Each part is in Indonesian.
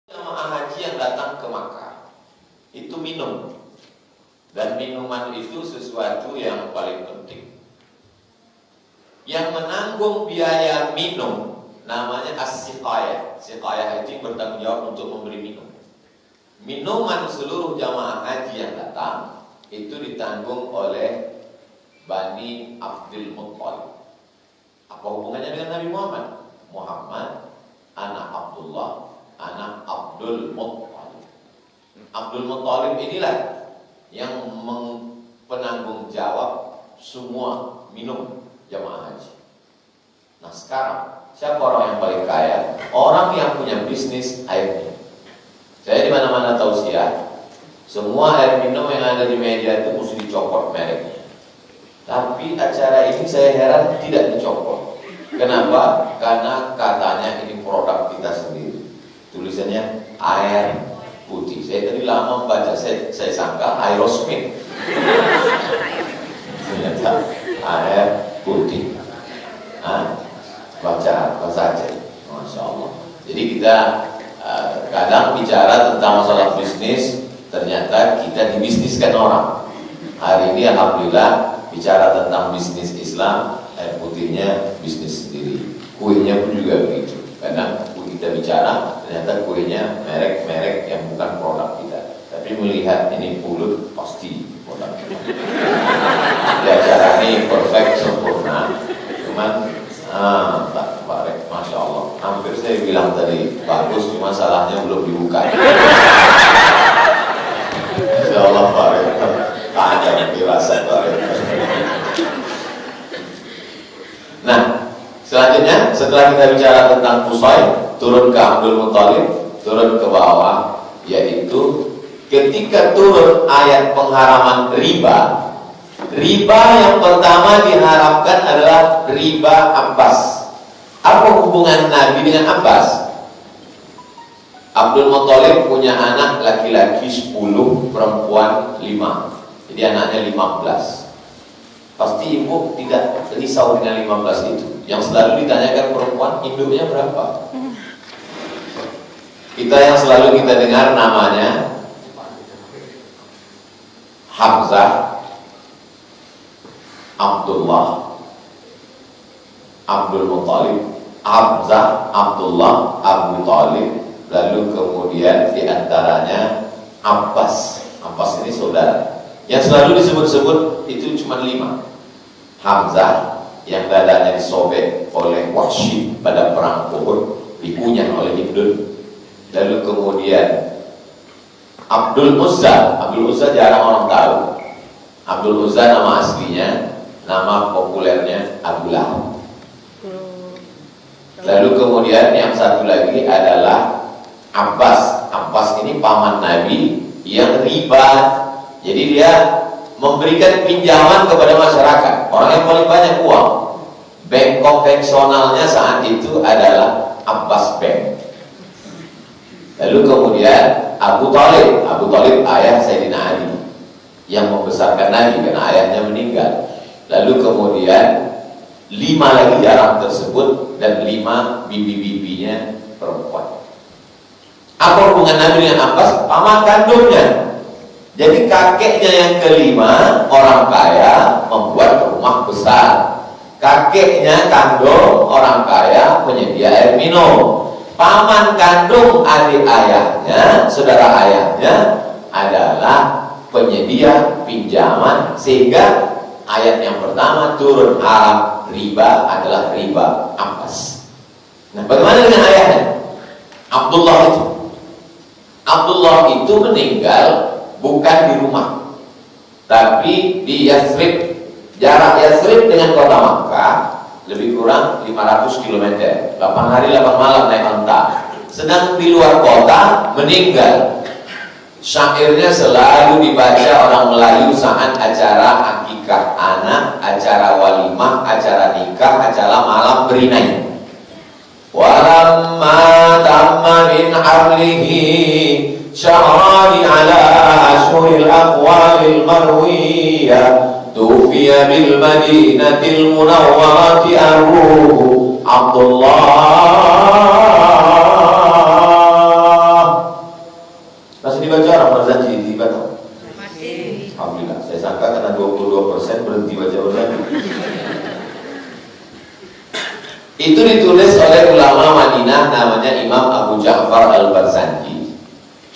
Jamaah haji yang datang ke Makkah itu minum, dan minuman itu sesuatu yang paling penting. Yang menanggung biaya minum namanya as-siqayah. Siqayah itu bertanggung jawab untuk memberi minum. Minuman seluruh jamaah haji yang datang itu ditanggung oleh Bani Abdul Muttalib. Apa hubungannya dengan Nabi Muhammad? Muhammad, anak Abdullah, anak Abdul Muttalib. Abdul Muttalib inilah yang penanggung jawab semua minum jamaah haji. Nah sekarang, siapa orang yang paling kaya? Orang yang punya bisnis air minum. Saya di mana-mana tausiah, semua air minum yang ada di meja itu mesti dicopot mereknya. Tapi acara ini saya heran tidak dicopot. Kenapa? Karena katanya ini produk kita sendiri. Tulisannya air putih. Saya tadi lama membaca, saya sangka Aerosmith. Ternyata air putih. Baca aja, Masya Allah. Jadi kita kadang bicara tentang masalah bisnis, ternyata kita dibisniskan orang. Hari ini alhamdulillah bicara tentang bisnis Islam, air putihnya bisnis sendiri. Kuenya pun juga begitu. Kadang kita bicara, ternyata kuenya merek-merek yang bukan produk kita. Tapi melihat ini pulut, pasti produk kita. Di acara ini perfect, sempurna. Cuman tak barek, Masya Allah. Hampir saya bilang tadi bagus, cuma salahnya belum dibuka. Insya Allah barek. Tanya dirasa barek. Nah, selanjutnya setelah kita bicara tentang Qusay, turun ke Abdul Muttalib, turun ke bawah, yaitu ketika turun ayat pengharaman riba. Riba yang pertama diharapkan adalah riba Abbas. Apa hubungan Nabi dengan Abbas? Abdul Muttalib punya anak laki-laki 10, perempuan 5. Jadi anaknya 15. Pasti ibu tidak risau dengan 15 itu. Yang selalu ditanyakan perempuan, induknya berapa? Kita yang selalu kita dengar namanya Hamzah, Abdullah, Abdul Muttalib, Hamzah, Abdullah, Abu Talib, lalu kemudian diantaranya Abbas. Abbas ini saudara. Yang selalu disebut-sebut itu cuma 5. Hamzah yang dadanya disobek oleh Wahsy pada perang Uhud, dikunyah oleh Ibnu. Lalu kemudian Abdul Uzza. Abdul Uzza jarang orang tahu. Abdul Uzza nama aslinya, nama populernya Abu Lahab. Lalu kemudian yang satu lagi adalah Abbas. Abbas ini paman Nabi yang riba. Jadi dia memberikan pinjaman kepada masyarakat. Orang yang paling banyak uang. Bank konvensionalnya saat itu adalah Abbas Bank. Lalu kemudian Abu Talib. Abu Talib ayah Sayyidina Ali yang membesarkan Nabi karena ayahnya meninggal. Lalu kemudian 5 lagi jarang tersebut, dan 5 bibi-bibinya perempuan. Apa hubungan Nabi dengan Abbas? Paman kandungnya. Jadi kakeknya yang kelima, orang kaya, membuat rumah besar. Kakeknya kandung, orang kaya, penyedia air minum. Paman kandung adik ayahnya, saudara ayahnya adalah penyedia pinjaman. Sehingga ayat yang pertama turun haram riba adalah riba Abbas. Nah, bagaimana dengan ayahnya? Abdullah itu. Abdullah itu meninggal bukan di rumah, tapi di Yathrib. Jarak Yathrib dengan kota Makkah lebih kurang 500 km. 8 hari 8 malam naik onta. Sedang di luar kota meninggal. Syairnya selalu dibaca orang Melayu saat acara akikah anak, acara walimah, acara nikah, acara malam berinai. Walamma tamma min harlihi syahrani ala ashuril aqwalil marwiyah tufiya bil madinatil munawwarati aruhu Abdullah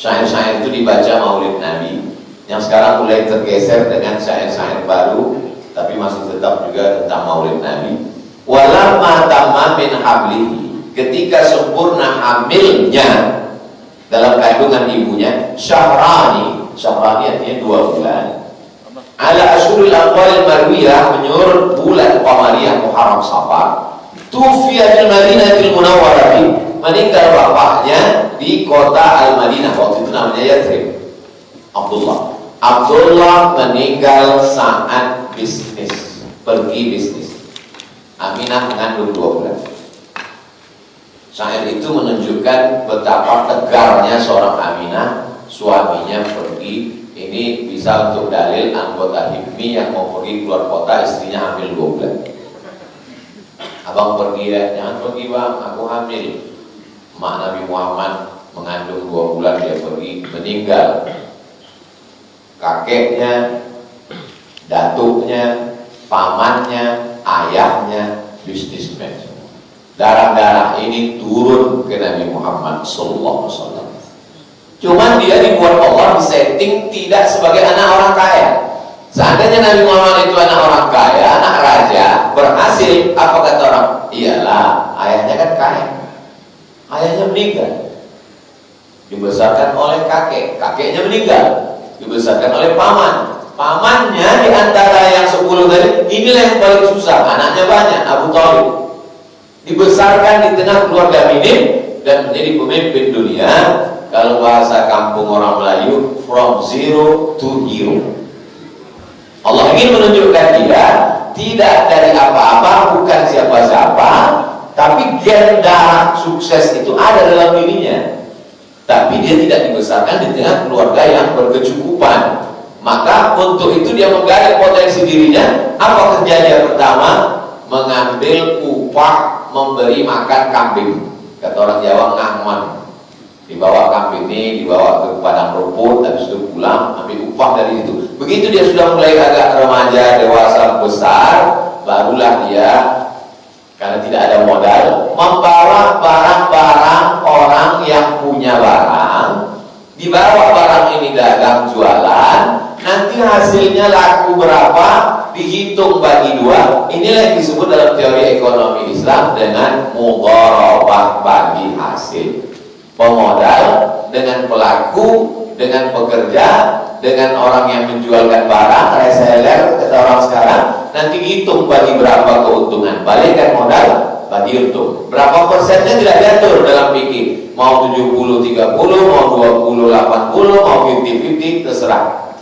Syair-syair itu dibaca Maulid Nabi, yang sekarang mulai tergeser dengan syair-syair baru, tapi masih tetap juga tentang Maulid Nabi. Walamma tamma min hablihi, ketika sempurna hamilnya dalam kandungan ibunya, syahrani artinya 2 bulan, ala asyuril aqwalil marwiyah, menurut bulan Qamariyah Muharram Safar, tufiya di Madinatul Munawwarah, meninggal bapaknya di kota Al-Madinah, waktu itu namanya Yathrib. Abdullah meninggal saat pergi bisnis. Aminah mengandung 2 bulan. Syair itu menunjukkan betapa tegarnya seorang Aminah, suaminya pergi. Ini bisa untuk dalil anggota HIPMI yang mau pergi keluar kota, istrinya hamil 2 bulan. Abang pergi ya, jangan pergi bang, aku hamil. Mak Nabi Muhammad mengandung 2 bulan, dia pergi, meninggal. Kakeknya, datuknya, pamannya, ayahnya bisnismen. Darah-darah ini turun ke Nabi Muhammad SAW. Cuman dia dibuat Allah disetting tidak sebagai anak orang kaya. Seandainya Nabi Muhammad itu anak orang kaya, anak raja, berhasil, apa kata orang? Iyalah, ayahnya kan kaya. Ayahnya meninggal, dibesarkan oleh kakeknya meninggal, dibesarkan oleh pamannya di antara yang 10 tadi, inilah yang paling susah, anaknya banyak, Abu Thalib, dibesarkan di tengah keluarga minim dan menjadi pemimpin dunia. Kalau bahasa kampung orang Melayu, from zero to hero. Allah ingin menunjukkan dia tidak dari apa-apa, bukan siapa-siapa, tapi gen darah sukses itu ada dalam dirinya. Tapi dia tidak dibesarkan di tengah keluarga yang berkecukupan. Maka untuk itu dia menggali potensi dirinya. Apa kerjanya pertama? Mengambil upah memberi makan kambing. Kata orang Jawa, ngangon. Dibawa kambing ini, dibawa ke padang rumput, habis itu pulang, ambil upah dari itu. Begitu dia sudah mulai agak remaja, dewasa, besar, barulah dia, karena tidak ada modal, membawa barang-barang orang yang punya barang, dibawa barang ini dagang jualan, nanti hasilnya laku berapa, dihitung bagi 2. Inilah yang disebut dalam teori ekonomi Islam dengan mudharabah bagi hasil. Pemodal dengan pelaku, dengan pekerja, dengan orang yang menjualkan barang, reseller, kata orang sekarang, nanti hitung bagi berapa keuntungan, balikkan modal, bagi untung. Berapa persennya tidak diatur dalam fikih, mau 70-30, mau 20-80, mau 50-50, terserah.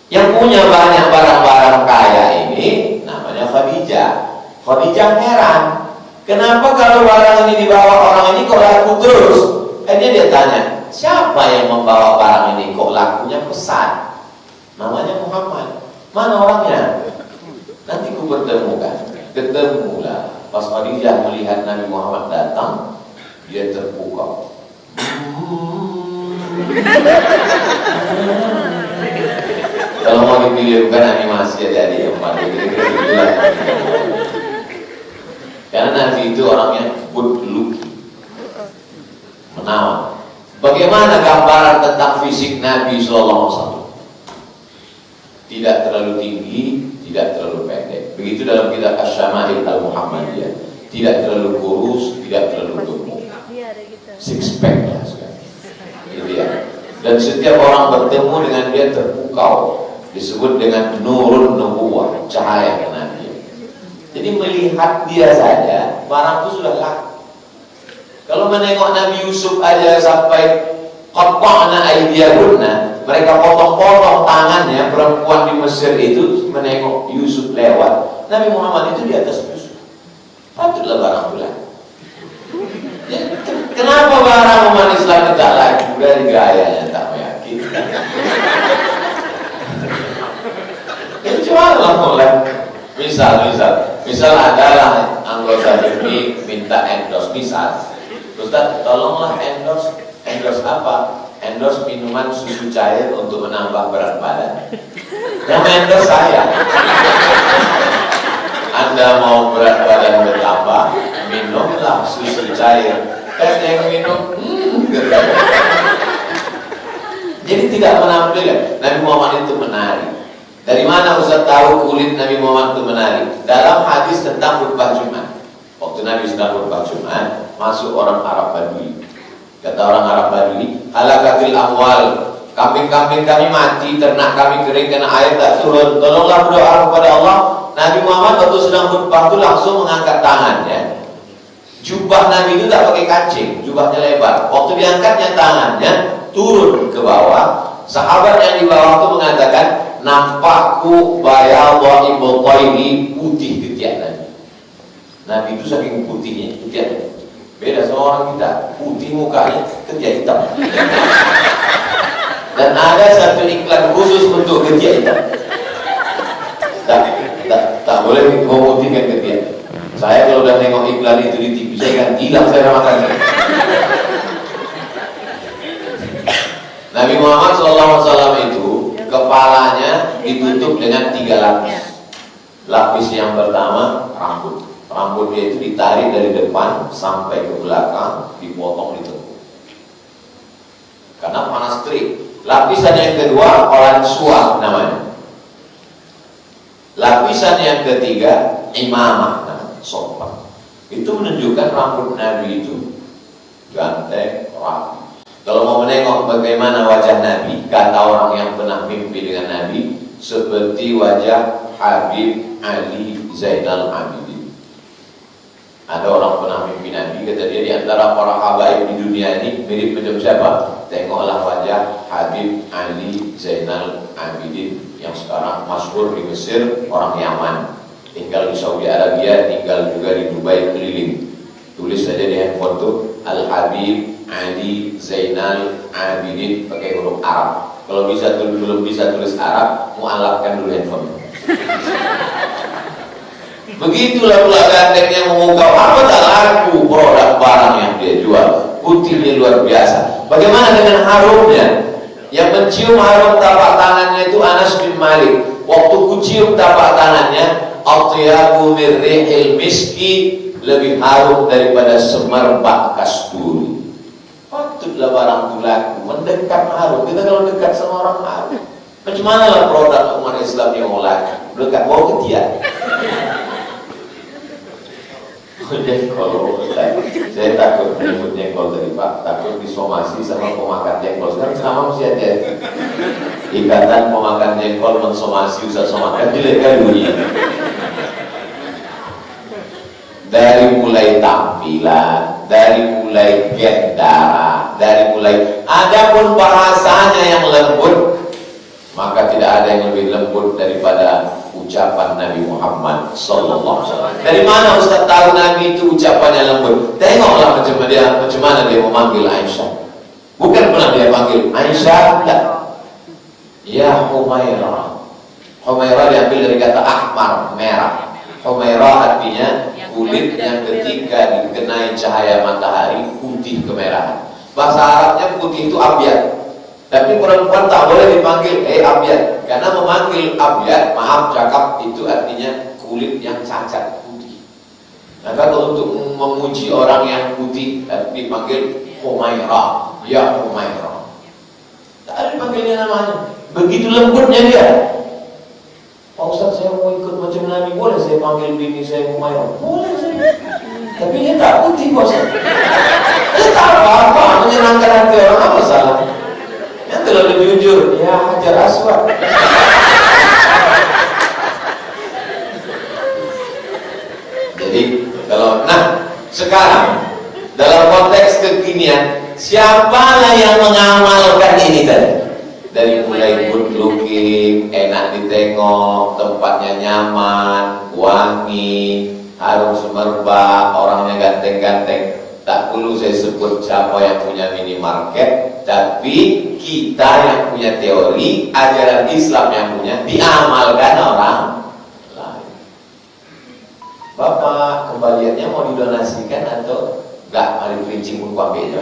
Yang punya banyak barang-barang kaya ini namanya Khadijah. Khadijah heran, kenapa kalau barang ini dibawa orang ini kok laku terus? Dia tanya, siapa yang membawa barang ini kok lakunya pesat? Namanya Muhammad. Mana orangnya? Nanti ku pertemukan. Ketemulah. Pas Khadijah melihat Nabi Muhammad datang, dia terpukau. Kalau mau dipilih bukan animasi aja dia karena Nabi itu orangnya good looking, menawan. Bagaimana gambaran tentang fisik Nabi SAW? Tidak terlalu tinggi, tidak terlalu pendek. Begitu dalam kitab Asy-Syama'il Al-Muhammadiyah. Tidak terlalu kurus, tidak terlalu gemuk. Six pack lah sekali. Itu ya. Dan setiap orang bertemu dengan dia terpukau. Disebut dengan nurun nubuwah, cahaya Nabi. Jadi melihat dia saja, barang itu sudah laku. Kalau menengok Nabi Yusuf aja sampai qatta'na aydiyahunna, mereka potong-potong tangannya, perempuan di Mesir itu menengok Yusuf lewat. Nabi Muhammad itu di atas Yusuf. Patutlah barang bulan. Ya, kenapa barang umat Islam tidak laku? Dari gayanya tak meyakinkan. Jualah mulai. Misal adalah anggota ini minta endorse, misal, Ustaz tolonglah endorse apa? Endorse minuman susu cair untuk menambah berat badan. Yang endorse saya. Anda mau berat badan bertambah, minumlah susu cair. Kan yang minum, Nabi Muhammad itu menari. Dari mana Ustaz tahu kulit Nabi Muhammad itu menari? Dalam hadis tentang khutbah Jumat. Waktu Nabi sedang khutbah Jumat, masuk orang Arab Badui. Kata orang Arab Badui, halakatil amwal, kambing-kambing kami mati, ternak kami kering karena air tak turun. Tolonglah berdoa kepada Allah. Nabi Muhammad waktu sedang khutbah itu langsung mengangkat tangannya. Jubah Nabi itu tak pakai kancing, jubahnya lebar. Waktu diangkatnya tangannya turun ke bawah. Sahabat yang di bawah itu mengatakan, nampakku bayallah ibotoi putih ketiak Nabi. Nabi itu saking putihnya, ketiak. Beda sama orang kita, putih mukanya, ketiak hitam. Dan ada satu iklan khusus untuk ketiak hitam. Tak boleh memutihkan ketiak. Saya kalau udah tengok iklan itu di TV, saya kan hilang saya makan. Nabi Muhammad SAW itu kepalanya ditutup dengan 3 lapis. Lapis yang pertama rambut. Rambut dia itu ditarik dari depan sampai ke belakang, dipotong di tengkuk. Karena panas terik. Lapisan yang kedua orang suam namanya. Lapisan yang ketiga imamah namanya, sopan. Itu menunjukkan rambut Nabi itu ganteng, rapi. Kalau mau menengok bagaimana wajah Nabi, kata orang yang pernah mimpi dengan Nabi, seperti wajah Habib Ali Zainal Abidin. Ada orang pernah mimpi Nabi, kata dia, di antara para habaib di dunia ini mirip macam siapa? Tengoklah wajah Habib Ali Zainal Abidin yang sekarang masyhur di Mesir, orang Yaman, tinggal di Saudi Arabia, tinggal juga di Dubai keliling. Tulis saja di handphone tuh Al-Habib Ali Zainal Abidin pakai huruf Arab. Kalau belum bisa tulis Arab, mu'alafkan dulu handphone. Begitulah pula gantengnya memukau. Apa tak laku produk barang yang dia jual? Putihnya luar biasa. Bagaimana dengan harumnya? Yang mencium harum tapak tangannya itu Anas bin Malik. Waktu kucium tapak tangannya, atyabu min rihil miski, lebih harum daripada semerbak kasturi. Patutlah barang itu laku, mendekat harum. Kita kalau dekat sama orang harum, macam mana lah produk umat Islam yang laku? Dekat bau ketiak. Jengkol, saya takut menyebut jengkol tadi Pak, takut disomasi sama pemakan jengkol. Sekarang ceramah mesti hati-hati. Ikatan pemakan jengkol mensomasi usah somakan jelek kan bunyi. Dari mulai tampilan, dari mulai gendara, dari mulai adapun bahasanya yang lembut, maka tidak ada yang lebih lembut daripada ucapan Nabi Muhammad sallallahu alaihi wasallam. Dari mana Ustaz tahu Nabi itu ucapannya lembut? Tengoklah macam mana dia memanggil Aisyah. Bukan pernah dia panggil Aisyah, enggak. Ya Humairah. Humairah diambil dari kata ahmar, merah. Humairah artinya kulit yang ketika dikenai cahaya matahari putih kemerahan. Bahasa Arabnya putih itu abyad. Tapi perempuan tak boleh dipanggil abyad, karena memanggil abyad, maaf cakap, itu artinya kulit yang cacat putih. Maka untuk memuji orang yang putih dipanggil Humairah, ya Humairah. Tak ada dipanggilnya namanya. Begitu lembutnya dia. Pak Ustaz, saya mau ikut macam Nabi, boleh saya panggil bini saya Humairah? Boleh saya. Tapi dia tak putih Pak Ustaz. Dia tak apa-apa, menyenangkan hati orang, apa salah? Yang terlalu jujur, ya Hajar Aswad. Jadi kalau sekarang dalam konteks kekinian, siapalah yang mengamalkan ini tadi? Dari mulai good looking, enak ditengok, tempatnya nyaman, wangi, harum semerbak, orangnya ganteng-ganteng. Tak perlu saya sebut siapa yang punya minimarket, tapi kita yang punya teori, ajaran Islam yang punya, diamalkan orang lain. Bapak, kembaliannya mau didonasikan atau enggak? Mari kerincing pun kuambil.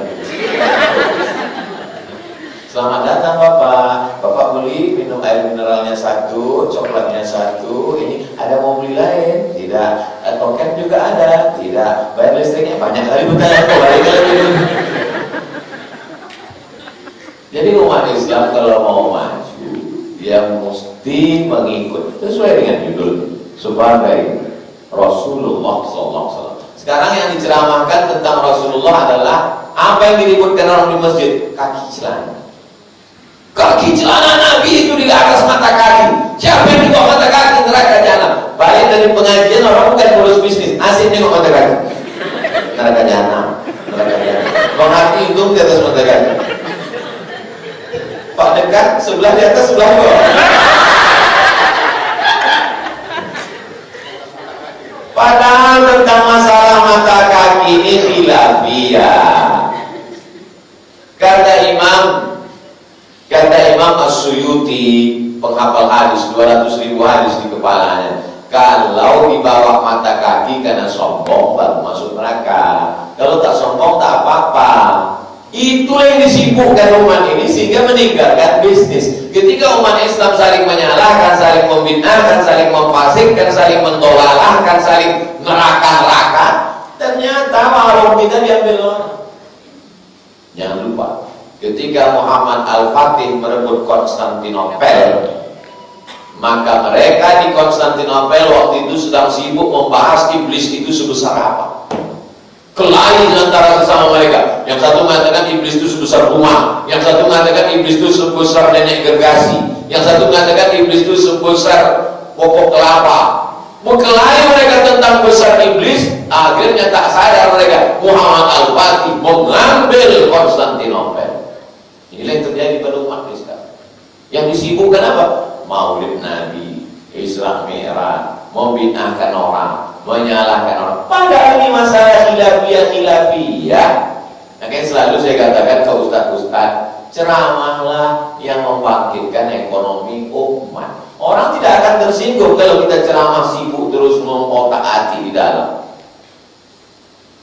Selamat datang Bapak. Bapak beli minum air mineralnya 1, coklatnya 1. Ini ada mau beli lain? Tidak. Token juga ada? Tidak. Bayar listriknya banyak kali bertanya kok balik lagi. Jadi umat Islam kalau mau maju, dia mesti mengikut sesuai dengan judul sebagai Rasulullah SAW. Sekarang yang diceramahkan tentang Rasulullah adalah apa yang diributkan orang di masjid? Kaki celana. Kaki celana Nabi itu di atas mata kaki. Siapa yang di bawah mata kaki? Neraka jahanam. Balik dari pengajian orang bukan ngurus bisnis, asik nengok mata kaki. Neraka jahanam. Neraka jahanam. Bang hati itu di atas mata kaki. Pak dekat, sebelah di atas, sebelah bawah. Padahal tentang masalah mata kaki ini khilafiyah. Kata Imam As-Suyuti, penghafal hadis, 200.000 hadis di kepalanya, kalau di bawah mata kaki karena sombong baru masuk neraka. Kalau tak sombong tak apa-apa. Itulah yang disibukkan umat ini sehingga meninggalkan bisnis. Ketika umat Islam saling menyalahkan, saling membid'ahkan, saling memfasikkan, saling mendolalahkan, saling neraka-neraka, ternyata warung kita diambil orang. Jangan lupa, ketika Muhammad Al-Fatih merebut Konstantinopel, maka mereka di Konstantinopel waktu itu sedang sibuk membahas iblis itu sebesar apa. Kelahi antara sesama mereka. Yang satu mengatakan iblis itu sebesar rumah, yang satu mengatakan iblis itu sebesar nenek gergasi, yang satu mengatakan iblis itu sebesar pokok kelapa. Berkelahi mereka tentang besar iblis. Akhirnya tak sadar mereka, Muhammad Al-Fatih mengambil Konstantinopel. Inilah yang terjadi pada umat Islam. Yang disibukkan apa? Maulid Nabi, Isra Mi'raj, membid'ahkan orang, menyalahkan orang. Padahal ini masalah khilafiyah. Makanya selalu saya katakan ke ustaz-ustaz, ceramahlah yang membangkitkan ekonomi umat. Orang tidak akan tersinggung kalau kita ceramah sibuk terus mengotak-atik di dalam.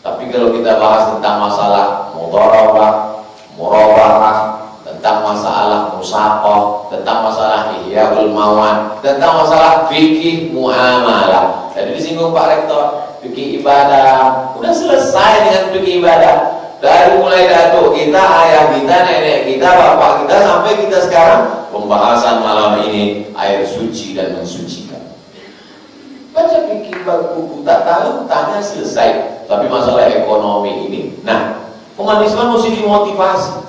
Tapi kalau kita bahas tentang masalah mudharabah, murabahah, tentang masalah musaqah, tentang masalah ihyaul mawad, tentang masalah fikih muamalah. Tadi disinggung Pak Rektor, fikih ibadah. Udah selesai dengan fikih ibadah. Dari mulai datuk kita, ayah kita, nenek kita, bapak kita, sampai kita sekarang pembahasan malam ini air suci dan mensucikan. Baca fikih buku tak tahu, tanya selesai. Tapi masalah ekonomi ini, nah, umat Islam mesti dimotivasi.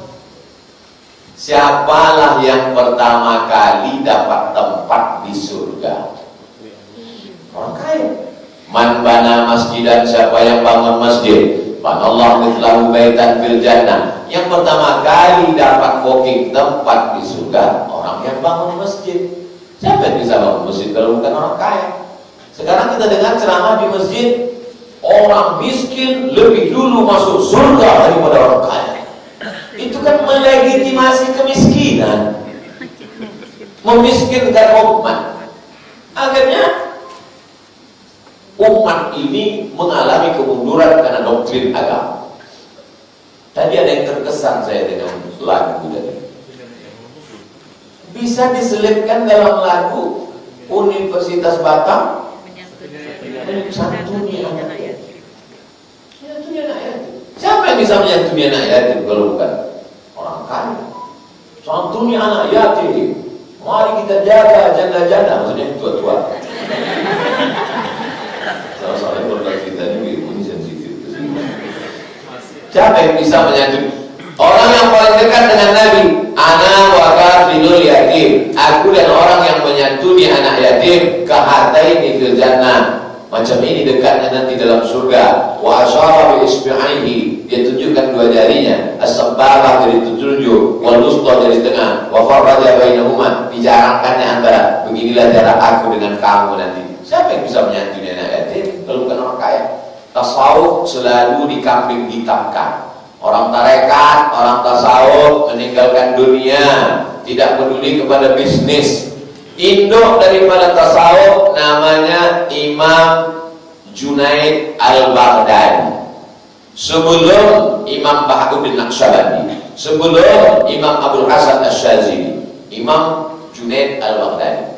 Siapalah yang pertama kali dapat tempat di surga? Orang kaya. Man bana masjidan, siapa yang bangun masjid, banallahu mithlahu baitan fil jannah. Yang pertama kali dapat booking tempat di surga, orang yang bangun masjid. Siapa yang bisa bangun masjid kalau bukan orang kaya? Sekarang kita dengar ceramah di masjid, orang miskin lebih dulu masuk surga daripada orang kaya. Itu kan melegitimasi kemiskinan, memiskinkan umat. Akhirnya umat ini mengalami kemunduran karena doktrin agama. Tadi ada yang terkesan saya dengan lagu tadi. Bisa diselipkan dalam lagu Universitas Batam menyantuni anak yatim. Menyantuni anak yatim. Siapa yang bisa menyantuni anak yatim kalau bukan orang kaya? Santuni anak yatim. Mari kita jaga janda-janda, maksudnya tua-tua. Soalnya kalau kita ini sensitif ke sini. Siapa yang bisa menyantuni? Orang yang paling dekat dengan Nabi, ana wa kafilul yatim. Aku dan orang yang menyantuni anak yatim, kahataini fil jannah. Macam ini dekatnya nanti dalam surga. Wa asyara bi isbi'aihi, dia tunjukkan dua jarinya. As-sababah dari tunjuk, wal wusta dari tengah, wa farraja bainahuma, dijarangkannya antara. Beginilah jarak aku dengan kamu nanti. Siapa yang bisa menyantuni anak yatim kalau bukan orang kaya? Tasawuf selalu dikambing hitamkan. Orang tarekat, orang tasawuf meninggalkan dunia, tidak peduli kepada bisnis. Induk daripada tasawuf namanya Imam Junaid Al-Baghdadi. Sebelum Imam Bahaduddin Naqsyabandi, sebelum Imam Abdul Hasan Asy-Syadzili, Imam Junaid Al-Baghdadi.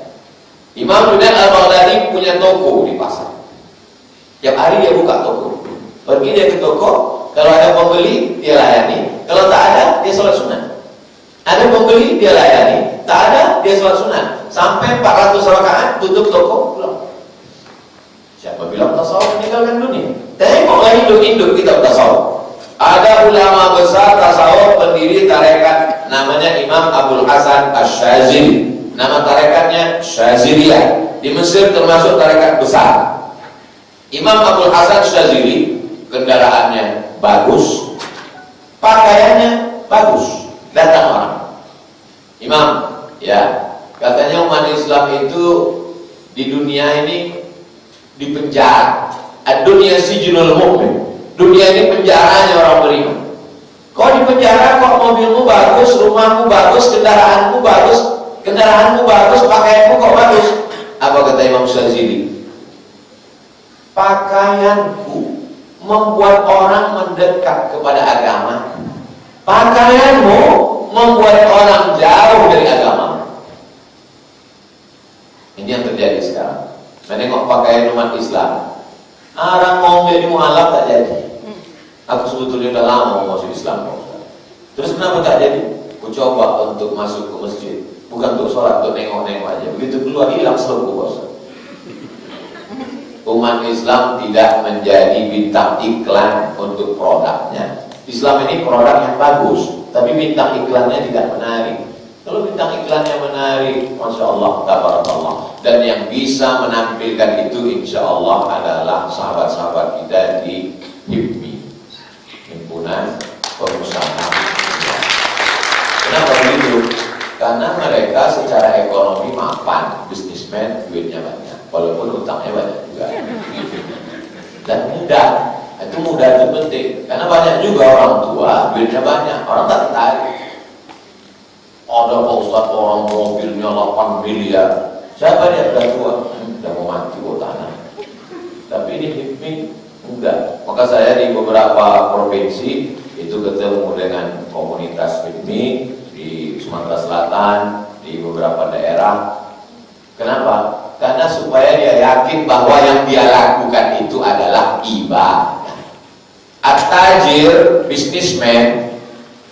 Imam Junaid Al-Baghdadi punya toko di pasar. Tiap hari dia buka toko. Pergi dia ke toko, kalau ada pembeli dia layani, kalau tak ada dia sholat sunat. Ada pembeli dia layani, tak ada dia sholat sunat. sampai 400 rakaat tutup toko pulang. Siapa bilang tasawuf meninggalkan dunia? Tengoklah induk-induk kita tasawuf. Ada ulama besar tasawuf pendiri tarekat namanya Imam Abdul Hasan Asy-Syadzili. Nama tarekatnya Syadziliyah. Di Mesir termasuk tarekat besar. Imam Abdul Hasan Asy-Syadzili kendaraannya bagus, pakaiannya bagus. Datang orang, Imam, ya, katanya umat Islam itu di dunia ini dipenjara. Dunia sijnul mu'min. Dunia ini penjaranya orang beriman. Kau di penjara kok mobilmu bagus, rumahmu bagus, kendaraanmu bagus, pakaianmu kok bagus. Apa kata Imam Syadzili? Pakaianku membuat orang mendekat kepada agama. Pakaianmu membuat orang jauh dari agama. Ini yang terjadi sekarang. Menengok pakaian umat Islam. Orang mau menjadi mualaf tak jadi. Aku sebetulnya udah lama mau masuk Islam. Terus kenapa tak jadi? Aku coba untuk masuk ke masjid. Bukan untuk sholat, untuk nengok-nengok aja. Begitu keluar hilang seluruh bos. Umat Islam tidak menjadi bintang iklan untuk produknya. Islam ini produk yang bagus, tapi bintang iklannya tidak menarik. Kalau bintang iklannya menarik, Masya Allah, tabarakallah. Dan yang bisa menampilkan itu insya Allah adalah sahabat-sahabat kita di HIPMI, Himpunan Pengusaha. Kenapa begitu? Karena mereka secara ekonomi mapan, bisnismen, duitnya banyak, walaupun utangnya banyak juga. Dan mudah. Itu mudah, itu penting. Karena banyak juga orang tua, duitnya banyak, orang tak tertarik. Ada Pak Ustadz orang mobilnya 8 miliar. Siapa dia? Udah tua, udah mau mati buat tanah. Tapi ini HIPMI enggak. Maka saya di beberapa provinsi itu ketemu dengan komunitas HIPMI di Sumatera Selatan, di beberapa daerah. Kenapa? Karena supaya dia yakin bahwa yang dia lakukan itu adalah ibadah. At-tajir, bisnismen.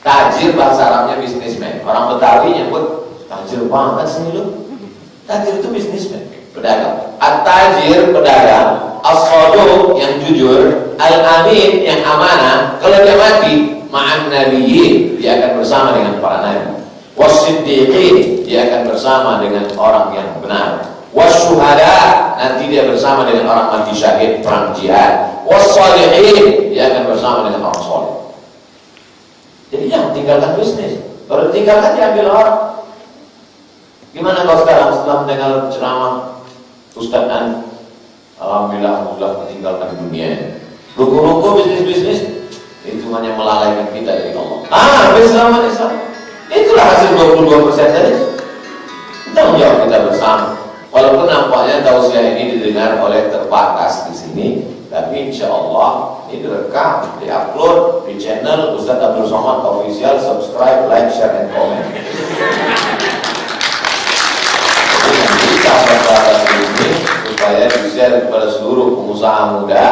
Tajir bahasa Arabnya bisnismen. Orang Betawi nyebut tajir banget sih lu. Tajir itu bisnismen, pedagang. At-tajir, pedagang. As-saduq, yang jujur. Al-amin, yang amanah. Kalau dia mati, ma'an nabiyyin, dia akan bersama dengan para nabi. Was-siddiqin, dia akan bersama dengan orang yang benar. Was-syuhada, nanti dia bersama dengan orang mati syahid perang jihad. Was-shalihin, dia akan bersama dengan orang soleh. Jadi jangan tinggalkan bisnis. Kalau tinggalkan diambil orang. Gimana kau sekarang setelah mendengar ceramah Ustaz An? Alhamdulillah sudah meninggalkan dunia. Ruku-ruku bisnis-bisnis itu hanya melalaikan kita dari Allah. Bersama Islam. Itulah hasil 22% tadi. Tanggung jawab kita bersama. Walaupun nampaknya tausiah ini didengar oleh terbatas di sini, tapi insya Allah ini direkam, diupload di channel Ustaz Abdul Somad Official. Subscribe, like, share, and comment. Jadi nanti sahabat-sahabat ini supaya di-share kepada seluruh pengusaha muda,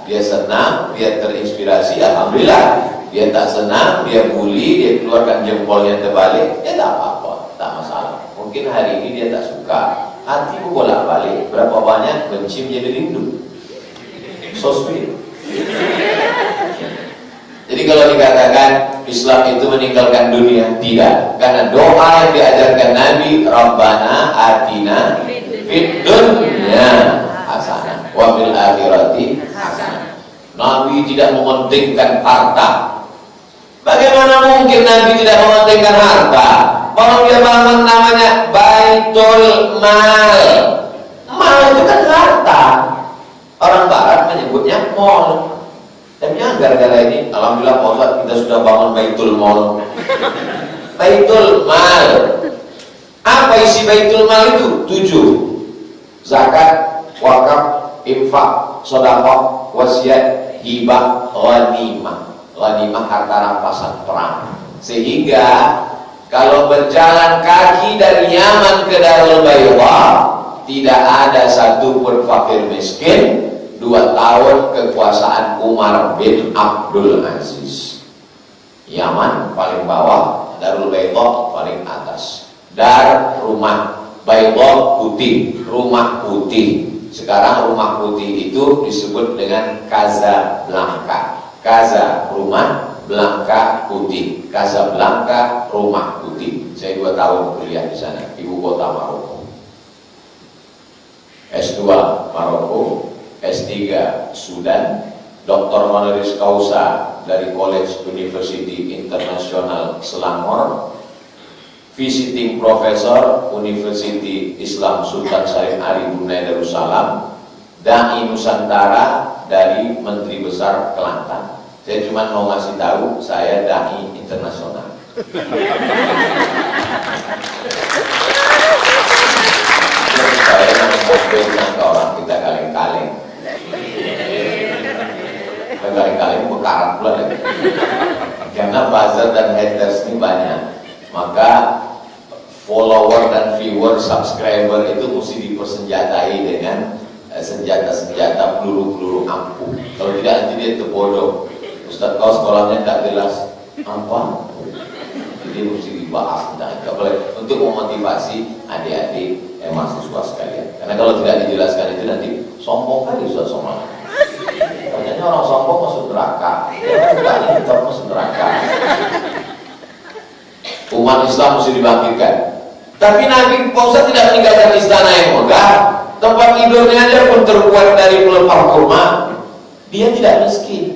dia senang, dia terinspirasi, alhamdulillah. Dia tak senang, dia bully, dia keluarkan jempolnya terbalik, ya tak apa-apa, tak masalah. Mungkin hari ini dia tak suka, hatiku bolak-balik, berapa banyak benci menjadi rindu. So sweet. Jadi kalau dikatakan Islam itu meninggalkan dunia, tidak. Karena doa yang diajarkan Nabi, Rabbana atina fid dunya hasanah wa fil akhirati hasanah. Nabi tidak mementingkan harta. Bagaimana mungkin Nabi tidak mementingkan harta? Kalau dia bangun namanya Baitul Mal. Mal itu kan harta. Orang Barat menyebutnya mall. Tapi gara-gara ini, alhamdulillah Pak Ustaz, kita sudah bangun Baitul Mall. Baitul Mal. Apa isi Baitul Mal itu? 7. Zakat, wakaf, infak, sedekah, wasiat, hibah, ghanimah. Ghanimah harta rampasan perang. Sehingga kalau berjalan kaki dari Yaman ke Darul Baydah, tidak ada satupun fakir miskin. 2 tahun kekuasaan Umar bin Abdul Aziz. Yaman paling bawah, Darul Baydah paling atas. Dar rumah, Bayda putih, rumah putih. Sekarang rumah putih itu disebut dengan Casablanca. Casa rumah, Blanca putih. Casablanca rumah putih. Saya 2 tahun kuliah di sana, ibu kota Maroko. S2 Maroko, S3 Sudan, Dr. honoris causa dari College University International Selangor, visiting professor University Islam Sultan Syarif Ali Brunei Darussalam, Dai Nusantara dari Menteri Besar Kelantan. Saya cuma mau ngasih tahu saya Dai internasional. Saya menyampaikan ke orang kita kaleng-kaleng. Kaleng-kaleng bekarat pula lagi. Karena buzzer dan haters ini banyak, maka follower dan viewer, subscriber itu mesti dipersenjatai dengan senjata-senjata peluru-peluru ampuh. Kalau tidak nanti dia terbodoh. Ustaz, kau sekolahnya tak jelas apa? Jadi mesti dibahas tentang itu. Untuk memotivasi adik-adik mahasiswa sekalian. Karena kalau tidak dijelaskan itu nanti sombong kali Ustaz Somad. Ternyata orang sombong masuk neraka. Ya kan kita masuk neraka. Umat Islam mesti dibangkitkan. Tapi Nabi Musa tidak meninggalkan istana yang megah. Tempat tidurnya aja pun terbuat dari pelepah kurma. Dia tidak miskin.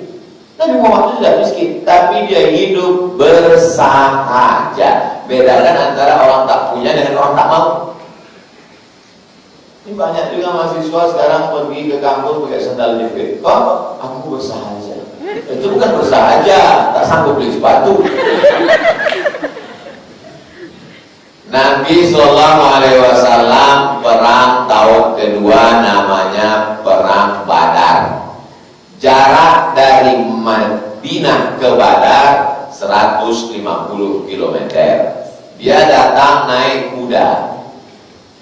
Nabi Muhammad itu tidak miskin, tapi dia hidup bersahaja. Bedakan antara orang tak punya dengan orang tak mau. Ini banyak juga mahasiswa sekarang pergi ke kampus pakai sandal jepit. Kok aku bersahaja? Itu bukan bersahaja, tak sanggup beli sepatu. Nabi Shallallahu Alaihi Wasallam perang tahun kedua namanya perang Badar. Jarak dari Madinah ke Badar 150 km. Dia datang naik kuda.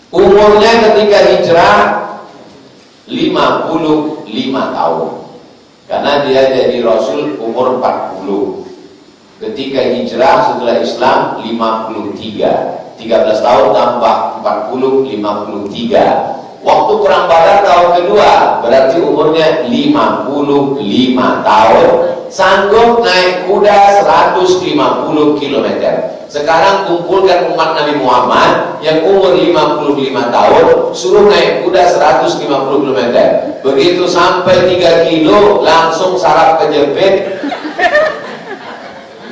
Umurnya ketika hijrah 55 tahun. Karena dia jadi Rasul umur 40. Ketika hijrah setelah Islam 53. 13 tahun tambah 40, 53. Waktu perang Badar tahun kedua, berarti umurnya 55 tahun, sanggup naik kuda 150 km. Sekarang kumpulkan umat Nabi Muhammad yang umur 55 tahun, suruh naik kuda 150 km. Begitu sampai 3 kilo, langsung saraf kejepit,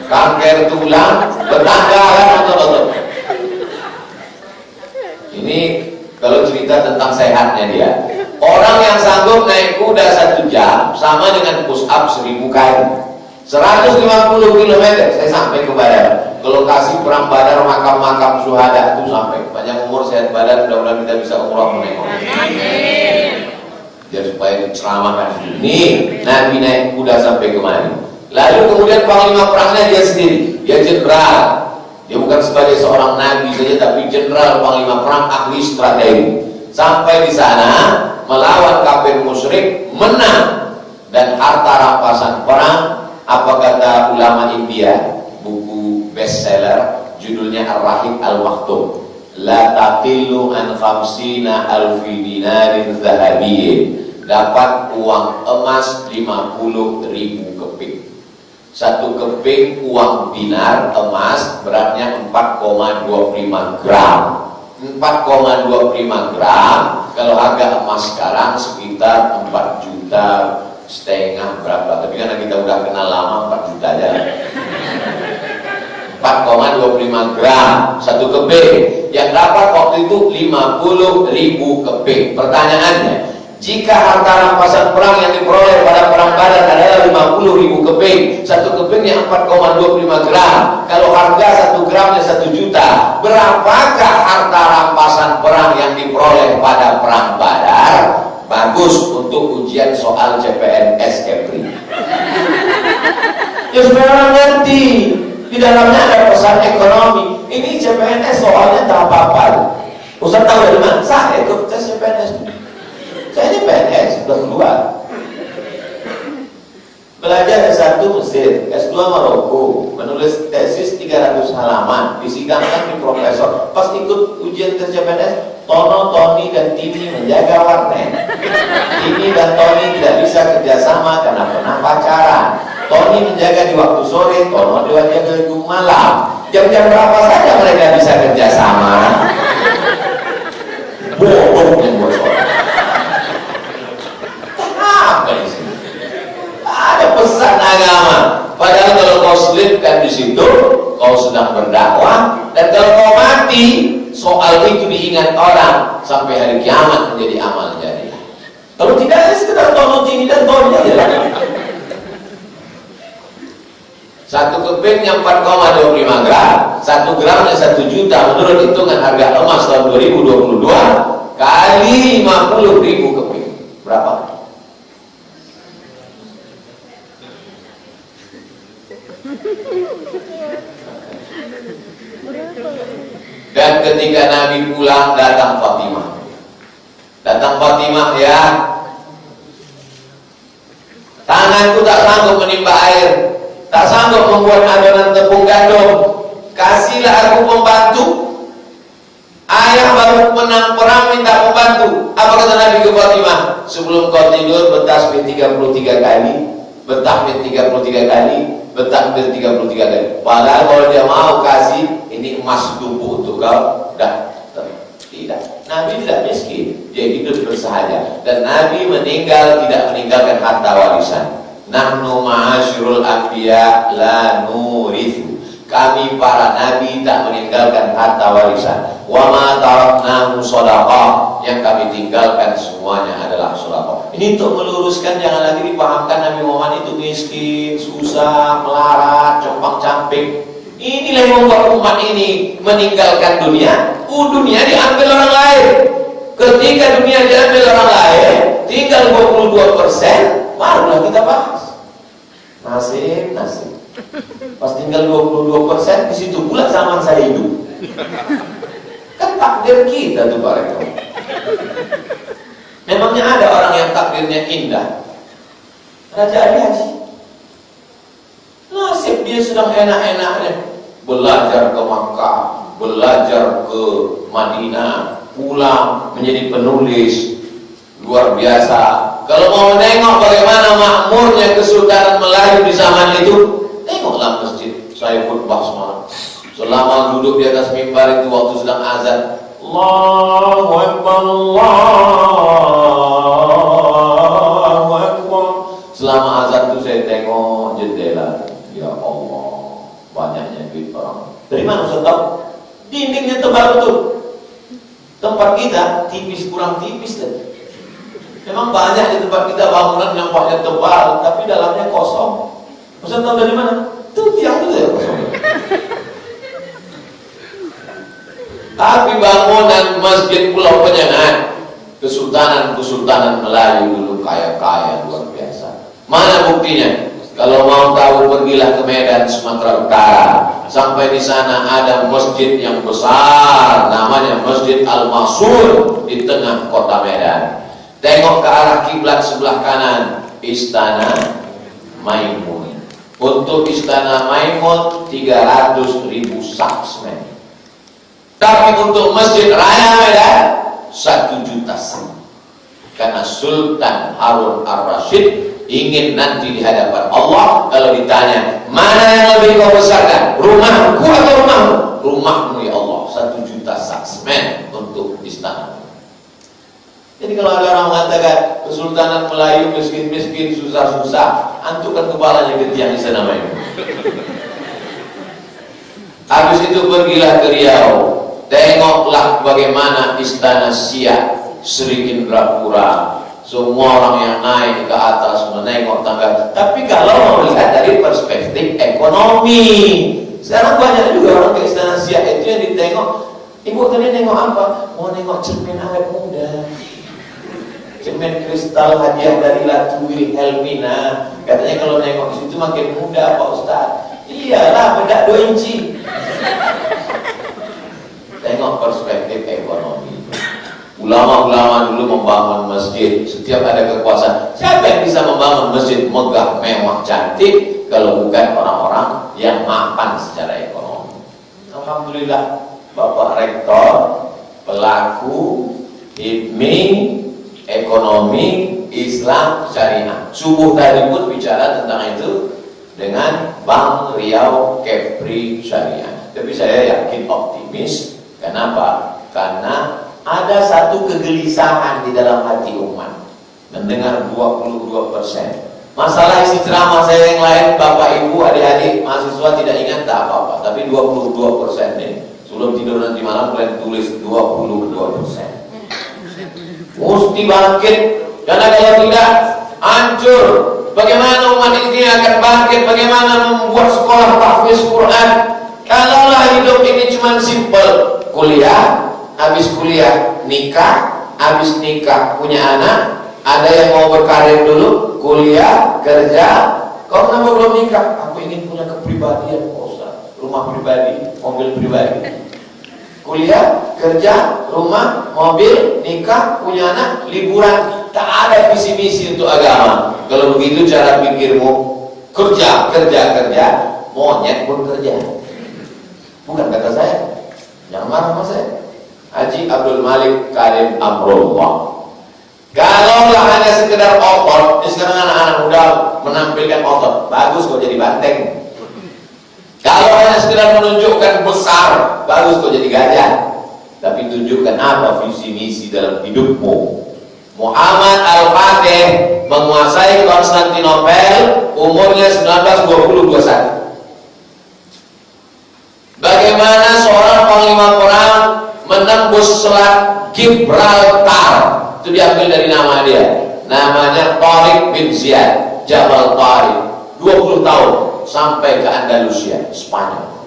kanker tulang, bertangga kan. Ini kalau cerita tentang sehatnya dia. Orang yang sanggup naik kuda 1 jam sama dengan push up 1000 kali. 150 km saya sampai ke Badar. Ke lokasi perang Badar, makam-makam syuhada itu sampai. Panjang umur sehat badan, mudah-mudahan kita bisa umrah menengok. Biar supaya diceramahkan. Nih, Nabi naik kuda sampai kemari. Lalu kemudian panglima perangnya dia sendiri. Dia jenderal. Dia bukan sebagai seorang nabi saja, tapi jenderal panglima perang, ahli strategi. Sampai di sana melawan kafir musyrik, menang, dan harta rampasan perang. Apa kata ulama India? Buku bestseller judulnya Ar-Rahib Al-Maktum. La taqillu an khamsina alfi dinarin zahabiyyin. Dapat uang emas 50.000 keping. 1 keping uang dinar emas beratnya 4,25 gram. 4,25 gram kalau harga emas sekarang sekitar 4,5 juta berapa. Tapi karena kita udah kenal lama 4 juta aja. 4,25 gram 1 keping. Yang dapat waktu itu 50.000 keping. Pertanyaannya, jika harta rampasan perang yang diperoleh pada perang Badar adalah 50.000 keping, 1 kepingnya 4,25 gram. Kalau harga 1 gramnya 1 juta, berapakah harta rampasan perang yang diperoleh pada perang Badar? Bagus untuk ujian soal CPNS Kepri. Ya supaya orang ngerti, di dalamnya ada pesan ekonomi. Ini CPNS soalnya tak apa-apa. Ustaz tahu dari mana? Saya ikut tes CPNS. Saya ini PNS, sudah keluar. Belajar S1 Mesir, S2 Maroko, menulis tesis 3 300 halaman, disidangkan di profesor. Pas ikut ujian tes CPNS, Tono, Tony, dan Tini menjaga warnet. Tini dan Tony tidak bisa kerjasama karena pernah pacaran. Tony menjaga di waktu sore, Tono menjaga di malam. Jam-jam berapa saja mereka bisa kerjasama? Bodoh yang buat sore. Apa di sini? Ada pesan agama. Padahal kalau kau selipkan di situ, kau sedang berdakwah, dan kalau kau mati, soal itu diingat orang sampai hari kiamat menjadi amal jariah. Kalau tidak, ya sekedar Tono, Tini, dan Tony aja. Satu kepingnya 4,25 gram, 1 gramnya 1 juta menurut hitungan harga emas tahun 2022 kali 50.000 keping. Berapa? Dan ketika Nabi pulang, datang Fatimah. Datang Fatimah, ya. Tanganku tak sanggup menimba air, tak sanggup membuat adonan tepung gandum. Kasihlah aku pembantu. Ayah baru menang perang minta pembantu. Apa kata Nabi ke Fatimah? Sebelum kau tidur, bertasbih 33 kali, bertahmid 33 kali, bertakbir 33 kali. Padahal kalau dia mau kasih, ini emas tubuh untuk kau, tidak. Nabi tidak miskin, dia hidup bersahaja. Dan Nabi meninggal tidak meninggalkan harta warisan. Nahnu ma'asyirul anbiya la nurithu. Kami para nabi tak meninggalkan harta warisan. Wa ma taraknahu shadaqah. Yang kami tinggalkan semuanya adalah sedekah. Ini untuk meluruskan, jangan lagi dipahamkan Nabi Muhammad itu miskin, susah, melarat, compang-camping. Inilah yang membuat umat ini meninggalkan dunia. Dunia diambil orang lain. Ketika dunia diambil orang lain, tinggal 22%, barulah kita bahas. Nasib. Pas tinggal 22%, di situ pula zaman saya hidup. Kan takdir kita tuh Pak Rektor. Memangnya ada orang yang takdirnya indah? Raja Ali Haji. Nasib dia sedang enak-enaknya belajar ke Makkah, belajar ke Madinah, pulang menjadi penulis luar biasa. Kalau mau nengok bagaimana makmurnya Kesultanan Melayu di zaman itu, tengoklah masjid saya khutbah semalam. Selama duduk di atas mimbar itu waktu sedang azan, Allahu Akbar, Allahu Akbar. Selama azan itu saya tengok jendela. Ya Allah, banyaknya duit orang. Dari mana Ustaz tahu? Dindingnya tebal betul. Tempat kita tipis, kurang tipis tadi. Memang banyak di tempat kita bangunan nampaknya tebal, tapi dalamnya kosong. Ustaz tahu dari mana? Itu tiang itu ya kosong. Tapi bangunan Masjid Pulau Penyengat, Kesultanan Melayu dulu kaya-kaya luar biasa. Mana buktinya? Kalau mau tahu, pergilah ke Medan, Sumatera Utara. Sampai di sana ada masjid yang besar, namanya Masjid Al-Masur di tengah kota Medan. Tengok ke arah kiblat sebelah kanan, Istana Maimun. Untuk Istana Maimun 300.000 saksmen. Tapi untuk Masjid Raya Medan 1 juta sak. Karena Sultan Harun Ar-Rasyid ingin nanti di hadapan Allah kalau ditanya, mana yang lebih kau besarkan, rumahku atau rumahmu? Rumahmu ya Allah. 1 juta saksmen untuk istana. Jadi kalau ada orang mengatakan Kesultanan Melayu miskin-miskin, susah-susah, antukkan kepalanya ke tiang di sana Maimun. Habis itu pergilah ke Riau, tengoklah bagaimana istana Siak, Sri Indrapura. Semua orang yang naik ke atas menengok tangga. Tapi kalau mau lihat dari perspektif ekonomi, sekarang banyak juga orang ke istana Siak itu yang ditengok. Ibu tadi nengok apa? Mau nengok cermin awet muda, cermin kristal hadiah dari Ratu Wilhelmina. Katanya kalau nengok di situ makin muda Pak Ustaz. Iyalah, bedak 2 inci. Tengok perspektif ekonomi. Ulama-ulama dulu membangun masjid. Setiap ada kekuasaan, siapa yang bisa membangun masjid megah, mewah, cantik kalau bukan orang-orang yang mapan secara ekonomi? Alhamdulillah, Bapak Rektor, pelaku HIPMI, ekonomi, Islam, syariah. Subuh tadi pun bicara tentang itu dengan Bank Riau Kepri Syariah. Tapi saya yakin optimis. Kenapa? Karena ada satu kegelisahan di dalam hati umat mendengar 22%. Masalah isi ceramah saya yang lain, Bapak Ibu, adik-adik, mahasiswa tidak ingat tak apa-apa. Tapi 22% nih, sebelum tidur nanti malam kalian tulis 22%. Mesti bangkit, karena kalau tidak hancur. Bagaimana umat ini akan bangkit? Bagaimana membuat sekolah tahfiz Quran? Kalaulah hidup ini cuma simple, kuliah, habis kuliah nikah, habis nikah punya anak. Ada yang mau berkarir dulu, kuliah, kerja. Kau kenapa belum nikah? Aku ingin punya kepribadian, Ustaz. Rumah pribadi, mobil pribadi. Kuliah, kerja, rumah, mobil, nikah, punya anak, liburan. Tak ada visi misi untuk agama. Kalau begitu cara pikirmu, kerja, monyet pun kerja. Bukan kata saya. Jangan marah sama saya. Haji Abdul Malik Karim Amrullah. Kalaulah hanya sekedar otot, ini sekarang anak-anak muda menampilkan otot, bagus kok jadi banteng. Kalau hanya sekedar menunjukkan besar, bagus kok jadi gajah. Tapi tunjukkan apa visi misi dalam hidupmu. Muhammad Al-Fatih menguasai Konstantinopel, umurnya 1920-21. Bagaimana seorang panglima perang menembus selat Gibraltar? Itu diambil dari nama dia. Namanya Tariq bin Ziyad Jabal Tariq. 20 tahun sampai ke Andalusia, Spanyol.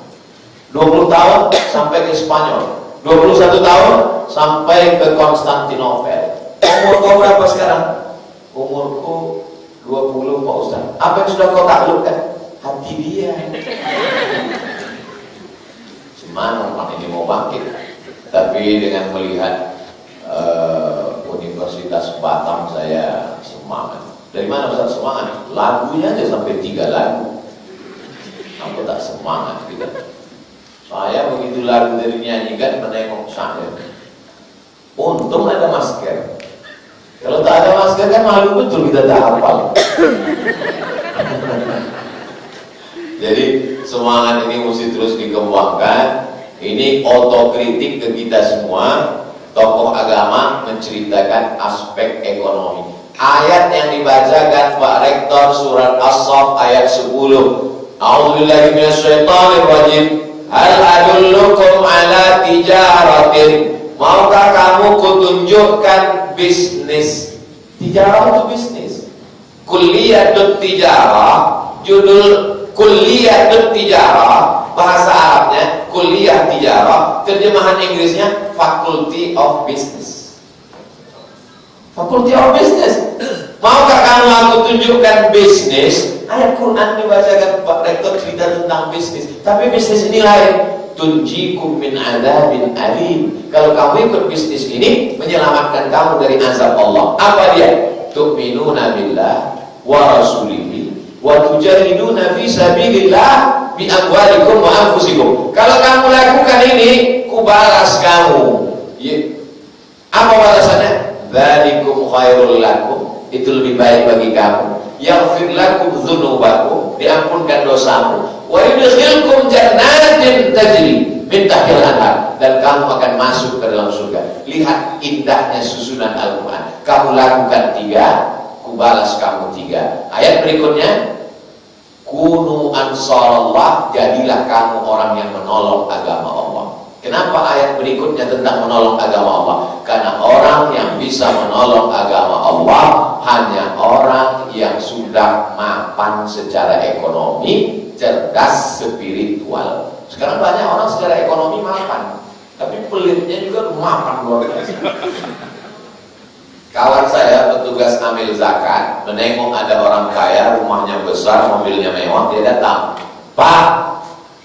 20 tahun sampai ke Spanyol. 21 tahun sampai ke Konstantinopel. Umur kau berapa sekarang? Umurku 20, Pak Ustaz. Apa yang sudah kau taklukkan? Hati dia. Cuman orang ini mau bangkit. Tapi dengan melihat Universitas Batam saya semangat. Dari mana Ustaz semangat? Lagunya aja sampai 3 lagu. Aku tak semangat gitu. Saya begitu lagu dari nyanyikan menengok saya. Untung ada masker. Kalau tak ada masker kan malu betul kita tak hafal. Jadi semangat ini mesti terus dikembangkan. Ini otokritik ke kita semua. Tokoh agama menceritakan aspek ekonomi. Ayat yang dibacakan Pak Rektor surat As-Saff ayat 10. A'udzubillahi minasyaitonir rajim. Hal adullukum ala tijaratin. Maukah kamu kutunjukkan bisnis? Tijarah itu bisnis. Kulliyatut tijarah, judul Kulliyatut tijarah, bahasa Arabnya kuliah tijarah, terjemahan Inggrisnya Faculty of Business. Faculty of Business. Maukah kamu aku tunjukkan bisnis? Ayat Quran dibacakan Pak Rektor cerita tentang bisnis. Tapi bisnis ini lain. Tunjikum min adzabin alim. Kalau kamu ikut bisnis ini, menyelamatkan kamu dari azab Allah. Apa dia? Tu'minuna billah wa rasulihi wa tujahiduna fi sabilillah bi amwalikum wa anfusikum. Kalau kamu lakukan ini, kubalas kamu. Apa balasannya? Dzalikum khairul lakum. Itu lebih baik bagi kamu. Yaghfir lakum dzunubakum, diampunkan dosamu. Wa yudkhilkum jannatin tajri min tahtiha al-anhar, dan kamu akan masuk ke dalam surga. Lihat indahnya susunan Al-Qur'an. Kamu lakukan 3, kubalas kamu 3. Ayat berikutnya, kunu ansarallah, jadilah kamu orang yang menolong agama Allah. Kenapa ayat berikutnya tentang menolong agama Allah? Karena orang yang bisa menolong agama Allah hanya orang yang sudah mapan secara ekonomi, cerdas spiritual. Sekarang banyak orang secara ekonomi mapan, tapi pelitnya juga mapan luar biasa. Kawan saya petugas amil zakat menengok ada orang kaya, rumahnya besar, mobilnya mewah, dia datang, Pak,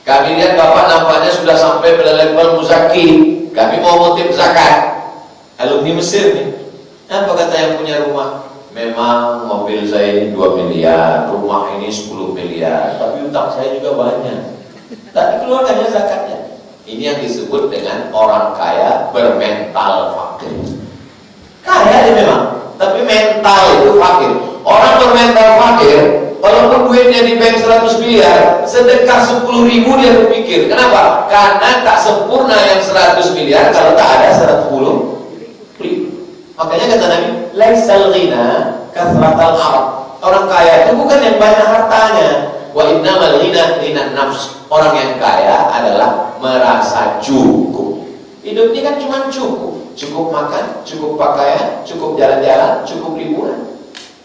kami lihat Bapak nampaknya sudah sampai pada level muzaki, kami mau motif zakat. Alumni Mesir nih. Apa kata yang punya rumah? Memang mobil saya ini 2 miliar, rumah ini 10 miliar, tapi utang saya juga banyak. Tapi keluarkannya zakatnya. Ini yang disebut dengan orang kaya bermental fakir. Kaya dia memang, tapi mental itu fakir. Orang bermental fakir, walaupun duitnya di bank 100 miliar, sedekah 10.000 dia berpikir. Kenapa? Karena tak sempurna yang 100 miliar kalau tak ada 110 ribu. Makanya kata Nabi, laisal ghina kathratal arab. Orang kaya itu bukan yang banyak hartanya. Wa innamal ghina ghinan nafs. Orang yang kaya adalah merasa cukup. Hidupnya kan cuma cukup. Cukup makan, cukup pakaian, cukup jalan-jalan, cukup liburan.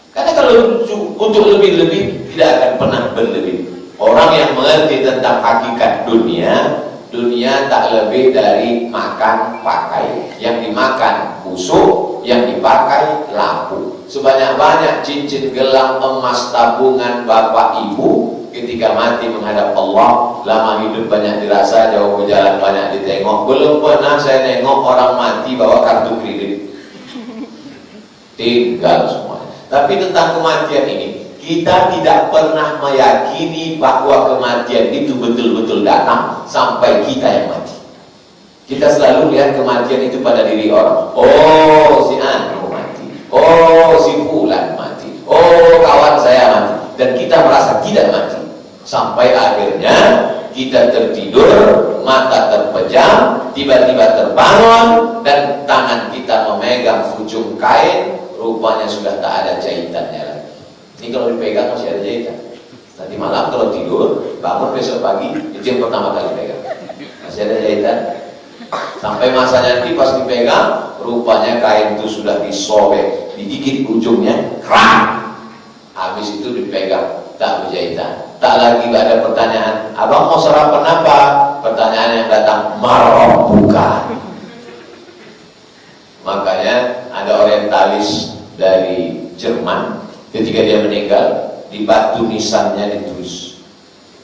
Karena kalau untuk lebih-lebih tidak akan pernah berlebih. Orang yang mengerti tentang hakikat dunia, dunia tak lebih dari makan pakai. Yang dimakan busuk, yang dipakai lampu. Sebanyak-banyak cincin, gelang, emas, tabungan bapak ibu, ketika mati menghadap Allah, lama hidup banyak dirasa, jauh berjalan banyak ditengok. Belum pernah saya nengok orang mati bawa kartu kredit. Tinggal semuanya. Tapi tentang kematian ini, kita tidak pernah meyakini bahwa kematian itu betul-betul datang sampai kita yang mati. Kita selalu lihat kematian itu pada diri orang. Oh, si Anu mati. Oh, si Fulan mati. Oh, kawan saya mati. Dan kita merasa tidak mati. Sampai akhirnya kita tertidur, mata terpejam, tiba-tiba terbangun, dan tangan kita memegang ujung kain, rupanya sudah tak ada jahitannya lagi. Ini kalau dipegang masih ada jahitan. Nanti malam kalau tidur, bangun besok pagi, itu yang pertama kali pegang. Masih ada jahitan. Sampai masa nanti pas dipegang, rupanya kain itu sudah disobek, digigit ujungnya, krak. Habis itu dipegang, tak berjahitan. Tak lagi ada pertanyaan, abang mau sarapan apa? Pertanyaan yang datang, marabbuka. Makanya ada orientalis dari Jerman, ketika dia meninggal, di batu nisannya ditulis,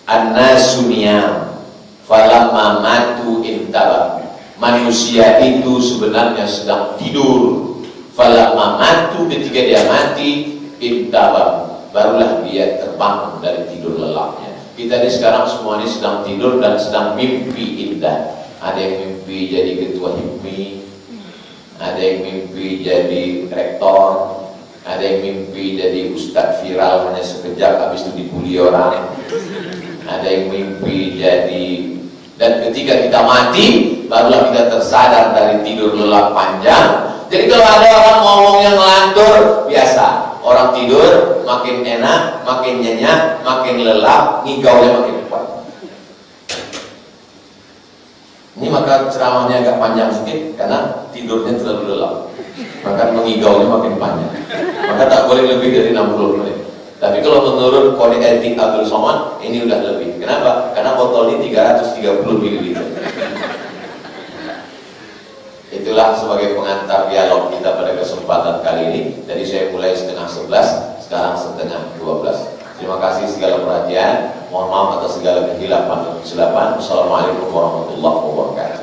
an-nasu niyam falamma matu intabah. Manusia itu sebenarnya sedang tidur. Falamma matu, ketika dia mati, intabah, barulah dia terbangun dari tidur lelapnya. Kita ini sekarang semua ini sedang tidur dan sedang mimpi indah. Ada yang mimpi jadi ketua HIPMI, ada yang mimpi jadi rektor, ada yang mimpi jadi ustadz viral hanya sekejap habis itu dibully orang, ada yang mimpi jadi, dan ketika kita mati barulah kita tersadar dari tidur lelap panjang. Jadi kalau ada orang ngomong yang ngelantur, biasa. Orang tidur makin enak, makin nyenyak, makin lelap, ngigaulnya makin kuat. Ini maka ceramahnya agak panjang sedikit karena tidurnya terlalu lelap. Maka mengigaulnya makin panjang. Maka tak boleh lebih dari 60 menit. Tapi kalau menurut kode etik Abdul Somad, ini udah lebih. Kenapa? Karena botol ini 330 ml. Itulah sebagai pengantar dialog kita pada kesempatan kali ini. Jadi saya mulai 10:30, sekarang 11:30. Terima kasih segala perhatian. Mohon maaf atas segala kehilapan dan kesilapan. Assalamualaikum warahmatullahi wabarakatuh.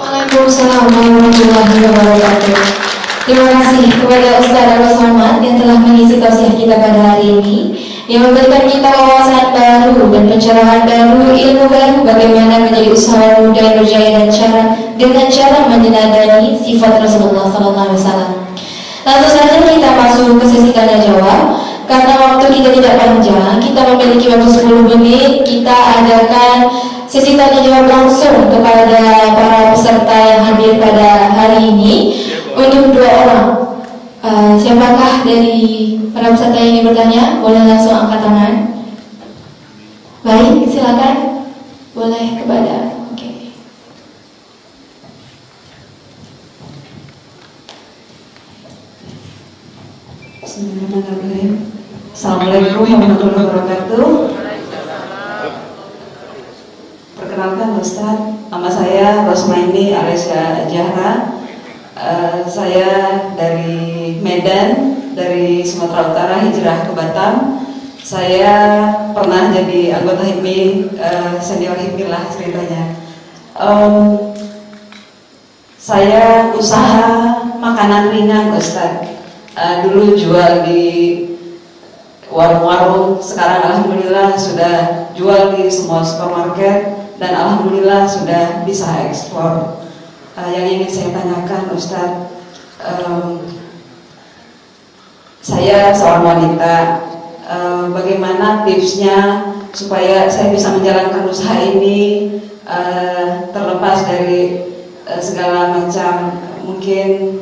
Waalaikumsalam warahmatullahi wabarakatuh. Terima kasih kepada Ustaz Abdul Somad yang telah mengisi tausiah kita pada hari ini, yang memberikan kita wawasan baru dan pencerahan baru, ilmu baru bagaimana menjadi usahawan muda yang berjaya dengan cara menyenadani sifat Rasulullah SAW. Langsung saja kita masuk ke sesi tanya jawab. Karena waktu kita tidak panjang, kita memiliki waktu 10 menit. Kita adakan sesi tanya jawab langsung kepada para peserta yang hadir pada hari ini untuk 2 orang. Siapakah dari para peserta yang ingin bertanya? Boleh langsung angkat tangan. Baik, silakan. Boleh kepada. Oke. Bismillahirrahmanirrahim. Assalamualaikum warahmatullahi wabarakatuh. Perkenalkan Ustaz, nama saya Rosmaini Alesya Jahra. Saya dari Medan, dari Sumatera Utara, hijrah ke Batam. Saya pernah jadi anggota HIPMI, senior HIPMI lah ceritanya. Saya usaha makanan ringan Ustaz. Dulu jual di warung-warung, sekarang alhamdulillah sudah jual di semua supermarket dan alhamdulillah sudah bisa ekspor. Yang ingin saya tanyakan Ustadz, saya seorang wanita, bagaimana tipsnya supaya saya bisa menjalankan usaha ini terlepas dari segala macam mungkin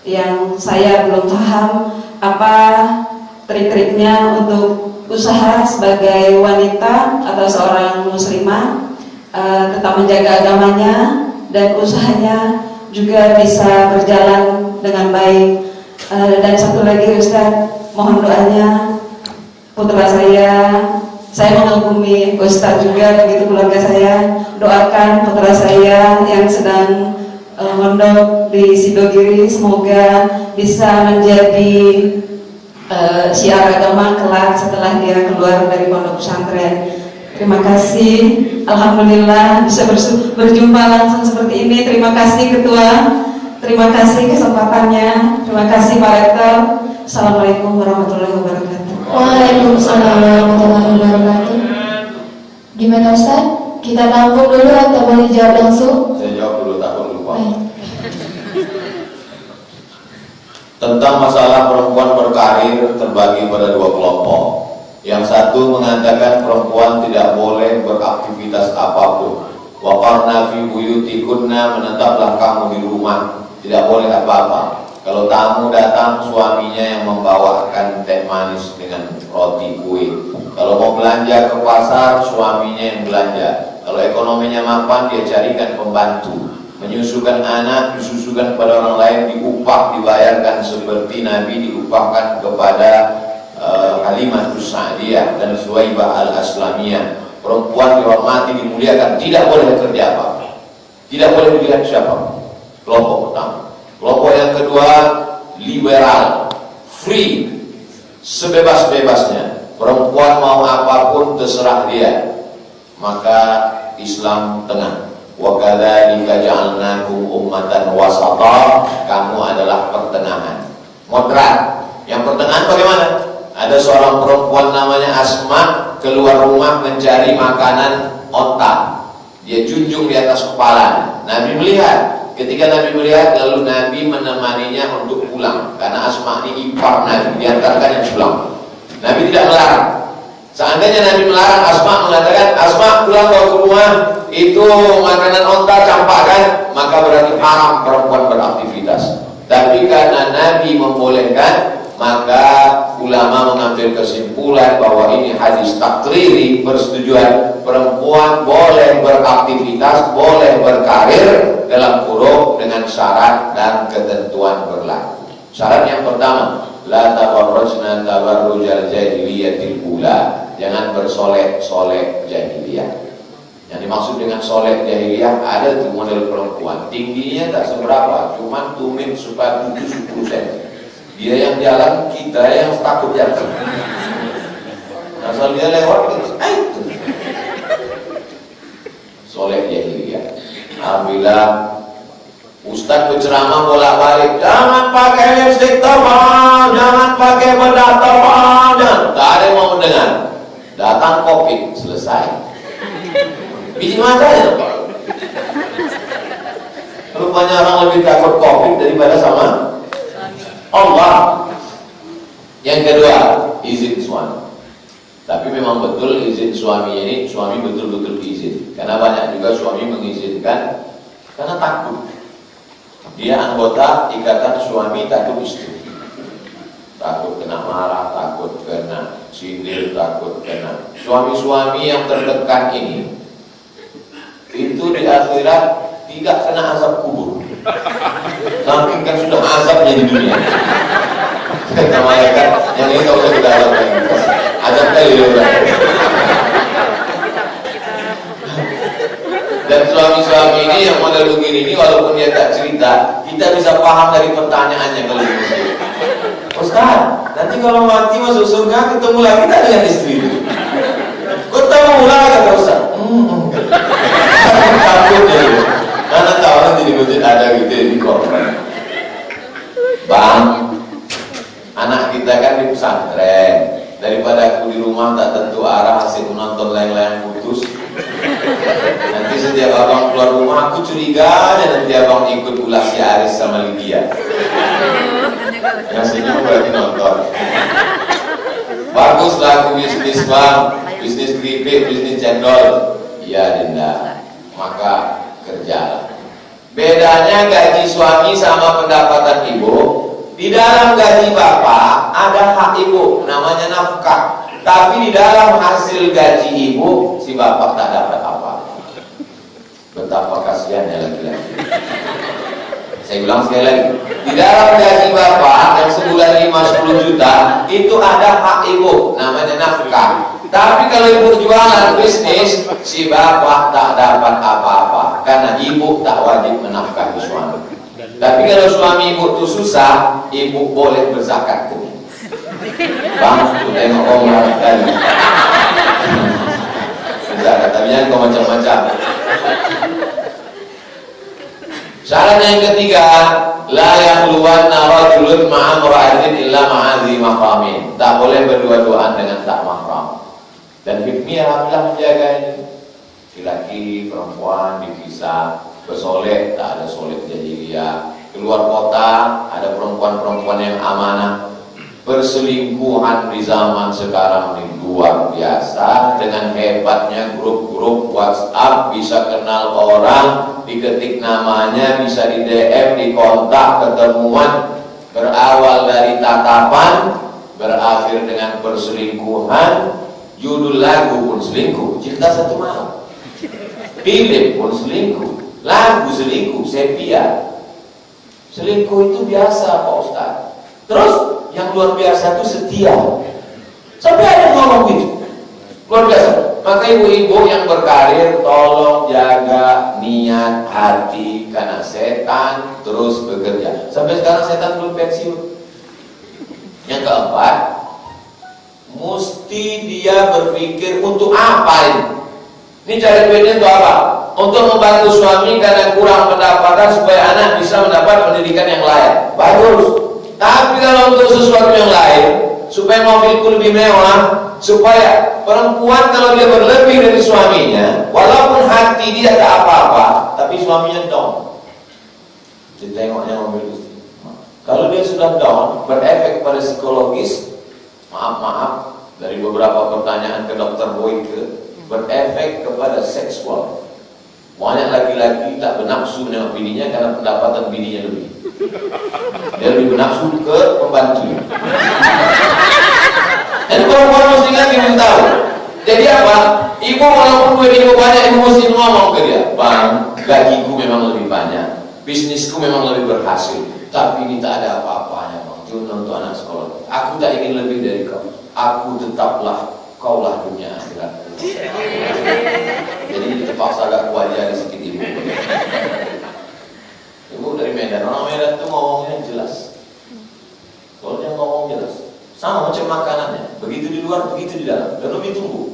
yang saya belum paham, apa trik-triknya untuk usaha sebagai wanita atau seorang muslimah tetap menjaga agamanya dan usahanya juga bisa berjalan dengan baik. Dan satu lagi Ustadz, mohon doanya putra saya mengagumi Ustadz juga, begitu keluarga saya, doakan putra saya yang sedang mondok di Sidogiri, semoga bisa menjadi syiar agama kelak setelah dia keluar dari pondok pesantren. Terima kasih, alhamdulillah bisa berjumpa langsung seperti ini. Terima kasih Ketua, terima kasih kesempatannya, terima kasih Pak Rektor. Assalamualaikum warahmatullahi wabarakatuh. Waalaikumsalam warahmatullahi wabarakatuh. Gimana Ustaz? Kita tampung dulu atau boleh jawab langsung? Saya jawab dulu, takut lupa. Baik. Tentang masalah perempuan berkarir terbagi pada dua kelompok. Yang satu mengatakan perempuan tidak boleh beraktivitas apapun. Waqarna fi buyutikunna, menetaplah kamu di rumah, tidak boleh apa-apa. Kalau tamu datang, suaminya yang membawakan teh manis dengan roti kue. Kalau mau belanja ke pasar, suaminya yang belanja. Kalau ekonominya mapan, dia carikan pembantu. Menyusukan anak, disusukan kepada orang lain, diupah, dibayarkan seperti Nabi diupahkan kepada Halimah Sa'diyah dan Suwaibah al-Aslamiyah. Perempuan dihormati, dimuliakan, tidak boleh kerja apa, tidak boleh dilihat siapa. Kelompok pertama. Kelompok yang kedua, liberal, free, sebebas-bebasnya. Perempuan mau apapun terserah dia. Maka Islam tengah. Wa kadzalika ja'alnakum ummatan wasata, kamu adalah pertengahan, moderat. Yang pertengahan bagaimana? Ada seorang perempuan namanya Asma keluar rumah mencari makanan onta. Dia junjung di atas kepala. Nabi melihat. Ketika Nabi melihat, lalu Nabi menemaninya untuk pulang. Karena Asma ini ipar Nabi, diantarkannya pulang. Nabi tidak melarang. Seandainya Nabi melarang, Asma mengatakan, Asma pulang ke rumah, itu makanan onta campakkan, maka berarti haram perempuan beraktivitas. Tapi karena Nabi membolehkan, maka ulama mengambil kesimpulan bahwa ini hadis takriri, persetujuan perempuan boleh beraktivitas, boleh berkarir dalam kurung dengan syarat dan ketentuan berlaku. Syarat yang pertama, la tabarrujna tabarrujal jahiliyatil ula, jangan bersolek-solek jahiliyah. Yang dimaksud dengan solek jahiliyah, ada tuh model perempuan tingginya tak seberapa, cuma tumit supaya 70 cm. Dia yang jalan, kita yang takut jatuh. Asal dia lewat, itu soleh jahiliyah. Alhamdulillah, Ustaz berceramah bolak-balik, jangan pakai lipstik tebal, jangan pakai bedak tebal, jangan. Tak ada yang mau mendengar. Datang COVID, selesai. Biji mata ya, Pak. Rupanya orang lebih takut COVID daripada sama Allah. Yang kedua, izin suami. Tapi memang betul izin suami ini, suami betul-betul izin. Karena banyak juga suami mengizinkan karena takut. Dia anggota ikatan suami takut istri. Takut kena marah, takut kena sindir, takut kena. Suami-suami yang tertekan ini, itu di akhirat tidak kena azab kubur. Saking kan sudah azabnya di dunia. Kata malaikat, yang ini tak usah kita azab lagi. Azab kali udah. Dan suami-suami ini yang model begini ini, walaupun dia tak cerita, kita bisa paham dari pertanyaannya kalau begini. Ustaz, nanti kalau mati masuk surga ketemu lagi tak dengan istri itu? Ketemu lagi kata Ustaz. Takut ya. Karena tahu nanti di masjid ada gitu di korban. Bang, anak kita kan di pesantren. Daripada aku di rumah tak tentu arah, asik menonton layang-layang putus. Dan setiap abang keluar rumah, aku curiga dan nanti abang ikut ulah si Aris sama Lydia. Yang senyum berarti nonton. Baguslah aku bisnis bang, bisnis keripik, bisnis cendol. Iya Dinda, maka kerjalah. Bedanya gaji suami sama pendapatan ibu. Di dalam gaji bapak ada hak ibu, namanya nafkah. Tapi di dalam hasil gaji ibu, si bapak tak dapat apa. Betapa kasihannya laki-laki. Saya ulang sekali lagi. Di dalam gaji bapak yang sebulan 5-10 juta, itu ada hak ibu, namanya nafkah. Tapi kalau ibu jualan bisnis, si bapak tak dapat apa-apa, karena ibu tak wajib menafkahi suami. Tapi kalau suami ibu itu susah, ibu boleh berzakat. Bang, tu tengok orang tadi. Zakat, tapi jangan kau macam-macam. Syarat yang ketiga, la yakhluwanna rajulun ma'a imra'atin illa ma'a dzi mahramin. Tak boleh berdua-duaan dengan tak mahram. Dan hikmah alhamdulillah menjaga ini. Laki-laki, perempuan dipisah, bersolek, tak ada solek jahiliyah. Keluar kota, ada perempuan-perempuan yang amanah. Perselingkuhan di zaman sekarang ini luar biasa. Dengan hebatnya grup-grup WhatsApp, bisa kenal orang, diketik namanya, bisa di DM, di kontak, ketemuan, berawal dari tatapan, berakhir dengan perselingkuhan. Judul lagu pun selingkuh, Cinta Satu Malam. Film pun selingkuh, lagu selingkuh, sepia. Selingkuh itu biasa Pak Ustaz. Terus yang luar biasa itu setia. Sampai ada yang ngomong gitu, luar biasa. Maka ibu-ibu yang berkarir, tolong jaga niat hati, karena setan terus bekerja. Sampai sekarang setan belum pensiun. Yang keempat, mesti dia berpikir untuk apa ini? Ini cari duitnya untuk apa? Untuk membantu suami karena kurang pendapatan supaya anak bisa mendapat pendidikan yang layak. Bagus. Tapi kalau untuk sesuatu yang lain, supaya mobilku lebih mewah, supaya perempuan kalau dia berlebih dari suaminya, walaupun hati dia tak apa-apa, tapi suaminya down. Ditengoknya mobil itu. Kalau dia sudah down, berefek pada psikologis. Maaf, dari beberapa pertanyaan ke Dr. Boyke, berefek kepada seksual. Banyak laki-laki tak bernafsu menengok bininya karena pendapatan bininya lebih. Dia lebih bernafsu ke pembantunya. Dan perempuan mesti ngerti, mesti tahu. Jadi apa? Ibu walaupun duit ibu banyak, ibu mesti ngomong ke dia, Bang, gajiku memang lebih banyak, bisnisku memang lebih berhasil, tapi ini tak ada apa-apanya Bang. Cuma untuk anak sekolah. Aku tak ingin lebih dari kau. Aku tetaplah, kaulah dunia akhirat. Jadi terpaksa agak kuajar sedikit ibu. Ibu dari Medan, orang Medan itu ngomongnya jelas. Kalau dia ngomong jelas, sama macam makanannya, begitu di luar, begitu di dalam, dan lebih tumbuh.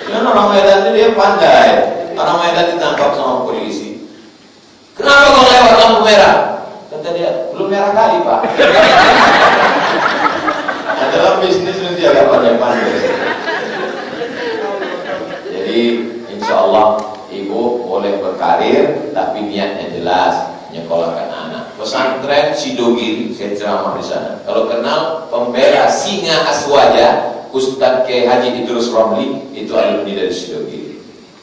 Dan orang Medan itu dia pandai. Orang Medan ditangkap sama polisi. Kenapa kau lewat lampu merah? Kata dia, belum merah kali Pak. Nah, dalam bisnis mesti agak pandai-pandai. Jadi insya Allah ibu boleh berkarir, tapi niatnya jelas, nyekolahkan anak. Pesantren Sidogiri, saya ceramah di sana. Kalau kenal pembela Singa Aswaja, Ustadz K. Haji Idrus Romli, itu alumni dari Sidogiri.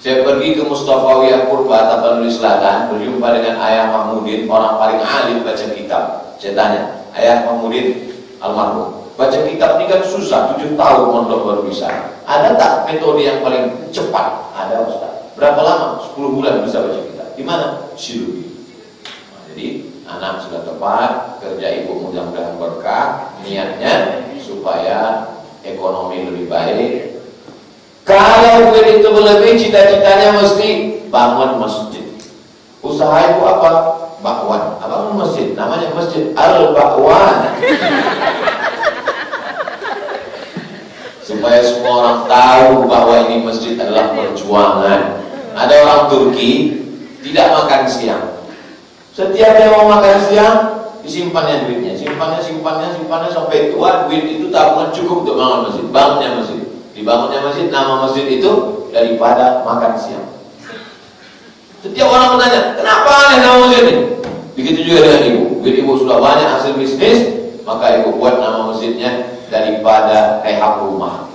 Saya pergi ke Mustafawiyah Purba, Tapanuli Selatan, berjumpa dengan Ayah Mahmudin, orang paling alim baca kitab. Saya tanya, Ayah Mahmudin almarhum, baca kitab ini kan susah, 7 tahun mondok baru bisa. Ada tak metode yang paling cepat? Ada Ustaz. Berapa lama? 10 bulan bisa baca kitab. Di mana? Sidogiri. Nah, jadi anak sudah tepat, kerja ibu mudah-mudahan berkah, niatnya supaya ekonomi lebih baik. Kalau duit itu berlebih, cita-citanya mesti bangun masjid. Usaha ibu apa? Bakwan. Bangun masjid, namanya Masjid Al-Bakwan. Supaya semua orang tahu bahwa ini masjid adalah perjuangan. Ada orang Turki tidak makan siang. Setiap dia mau makan siang, disimpannya duitnya, simpannya sampai tua, duit itu tabungan cukup untuk bangun masjid, bangunnya masjid. Dibangunnya masjid, nama masjid itu daripada makan siang. Setiap orang bertanya, kenapa aneh nama masjid ini? Begitu juga dengan ibu. Begitu ibu sudah banyak hasil bisnis, maka ibu buat nama masjidnya daripada rehab rumah.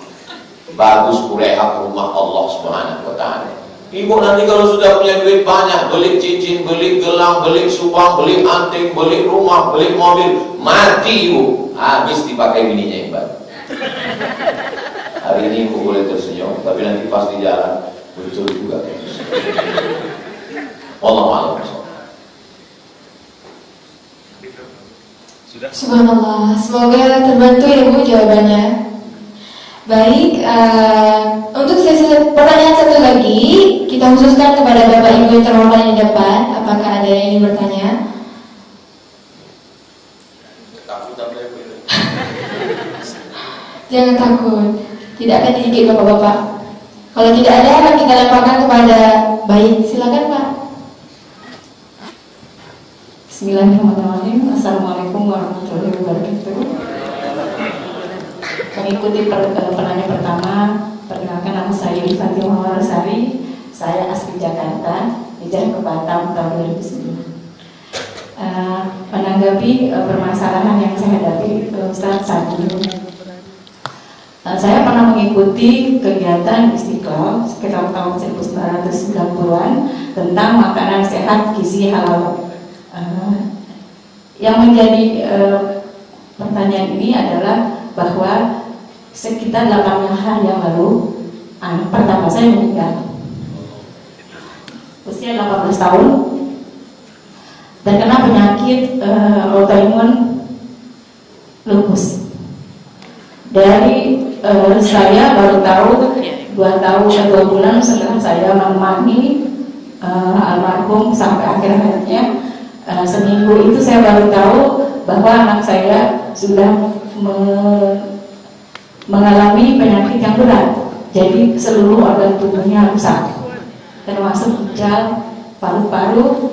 Bagus rehab rumah Allah Subhanahu wa Ta'ala. Ibu nanti kalau sudah punya duit banyak, beli cincin, beli gelang, beli subang, beli anting, beli rumah, beli mobil, mati ibu, habis dipakai bininya yang baru. Hari ini ibu boleh tersenyum, tapi nanti pas di jalan betul juga kayak gitu. Allah malam. Subhanallah, semoga terbantu ya Bu jawabannya. Baik, untuk sesi pertanyaan satu lagi kita khususkan kepada Bapak Ibu yang terhormat di depan. Apakah ada yang ingin bertanya? Jangan takut, tidak akan dididik Bapak-Bapak. Kalau tidak ada akan kita lemparkan kepada baik. Silakan Pak. Bismillahirrahmanirrahim. Assalamualaikum warahmatullahi wabarakatuh. Mengikuti penanya pertama, perkenalkan nama saya Ifanti Mawarasari. Saya asli Jakarta, hijrah ke Batam tahun 2009. Menanggapi permasalahan yang saya hadapi, Ustaz Sadi, saya pernah mengikuti kegiatan Istiqlal sekitar tahun 1990-an tentang makanan sehat gizi halal. Yang menjadi pertanyaan ini adalah bahwa sekitar 8 hari yang lalu anak pertama saya meninggal, usia 18 tahun, terkena penyakit autoimun lupus. Dari saya baru tahu 2 bulan setelah saya menemani almarhum sampai akhir hayatnya. Seminggu itu saya baru tahu bahwa anak saya sudah mengalami penyakit yang berat. Jadi seluruh organ tubuhnya rusak, termasuk ginjal, paru-paru,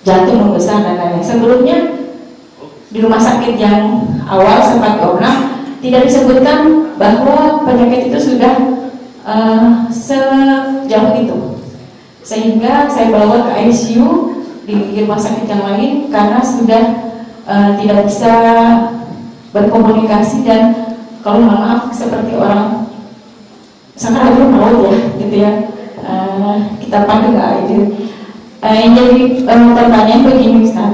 jantung membesar dan lain-lain. Sebelumnya di rumah sakit yang awal sempat diobrak, tidak disebutkan bahwa penyakit itu sudah sejauh itu, sehingga saya bawa ke ICU di rumah sakit yang lain karena sudah tidak bisa berkomunikasi dan kalau maaf seperti orang sakaratul maut ya, gitu ya, kita panggil itu. Yang jadi pertanyaan begini Ustaz,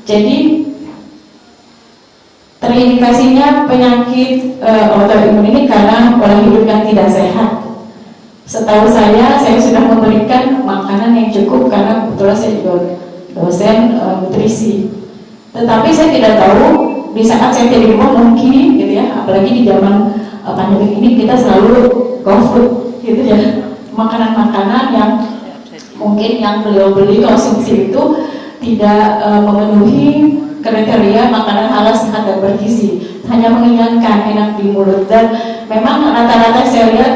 jadi terindikasinya penyakit autoimun ini karena pola hidup yang tidak sehat. Setahu saya sudah memberikan makanan yang cukup karena kebetulan saya juga dosen nutrisi. Tetapi saya tidak tahu di saat saya di rumah mungkin gitu ya, apalagi di zaman pandemi ini kita selalu go food gitu ya, makanan-makanan yang mungkin yang beliau beli konsumsi itu tidak memenuhi kriteria makanan halal sehat dan bergizi, hanya mengenyangkan, enak di mulut. Dan memang rata-rata saya lihat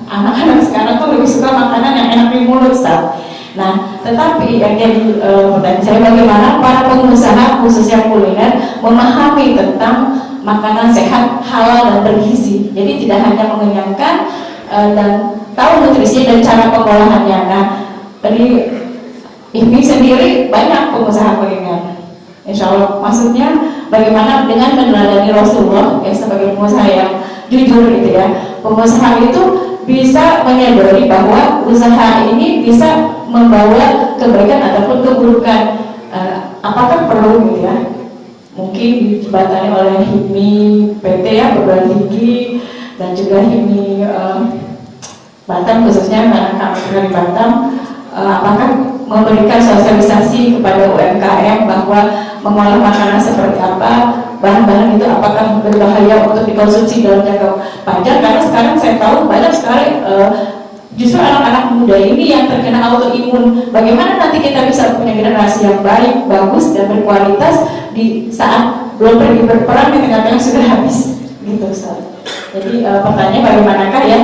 anak-anak sekarang tuh lebih suka makanan yang enak di mulut, Ustaz. Nah, tetapi yang jadi pertanyaan saya, bagaimana para pengusaha khususnya kuliner memahami tentang makanan sehat, halal dan bergizi. Jadi tidak hanya mengenyangkan dan tahu nutrisi dan cara pengolahannya. Nah, dari ini sendiri banyak pengusaha kuliner. Insya Allah, maksudnya bagaimana dengan meneladani Rasulullah ya, sebagai pengusaha yang jujur gitu ya. Pengusaha itu bisa menyadari bahwa usaha ini bisa membawa kebaikan ataupun keburukan. Apakah perlu gitu ya, mungkin dijembatani oleh HIPMI PT ya, perguruan tinggi, dan juga HIPMI Batam khususnya karena kami dari Batam, apakah memberikan sosialisasi kepada UMKM bahwa mengolah makanan seperti apa, bahan-bahan itu apakah berbahaya untuk dikonsumsi dalam jangka panjang. Karena sekarang saya tahu banyak sekali justru anak-anak muda ini yang terkena autoimun. Bagaimana nanti kita bisa punya generasi yang baik, bagus dan berkualitas di saat belum pergi berperang di tengah-tengah sudah habis gitu, Ustaz. Jadi pertanyaannya bagaimanakah ya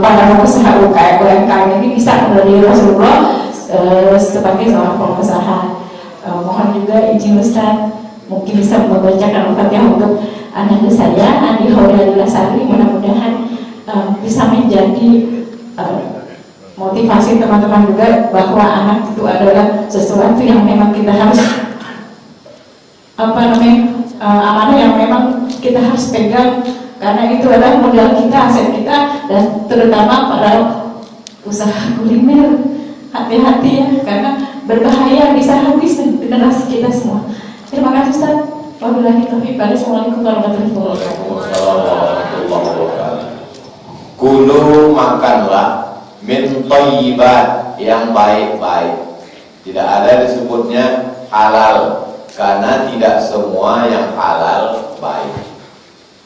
para pengusaha UMKM ini bisa menjadi Rasulullah sebagai seorang pengusaha. Mohon juga izin Ustaz mungkin bisa membacakan Al-Fatihah untuk anak saya Andi Hauriadula Sari, mudah-mudahan bisa menjadi motivasi teman-teman juga bahwa anak itu adalah sesuatu yang memang kita harus amanah yang memang kita harus pegang, karena itu adalah modal kita, aset kita, dan terutama para usaha kuliner, hati-hati ya, karena berbahaya, bisa habis generasi kita semua. Terima kasih Ustaz. Wabillahi taufiq. Assalamualaikum warahmatullahi wabarakatuh. Kulu makanlah min thayyibat, yang baik-baik. Tidak ada disebutnya halal, karena tidak semua yang halal baik.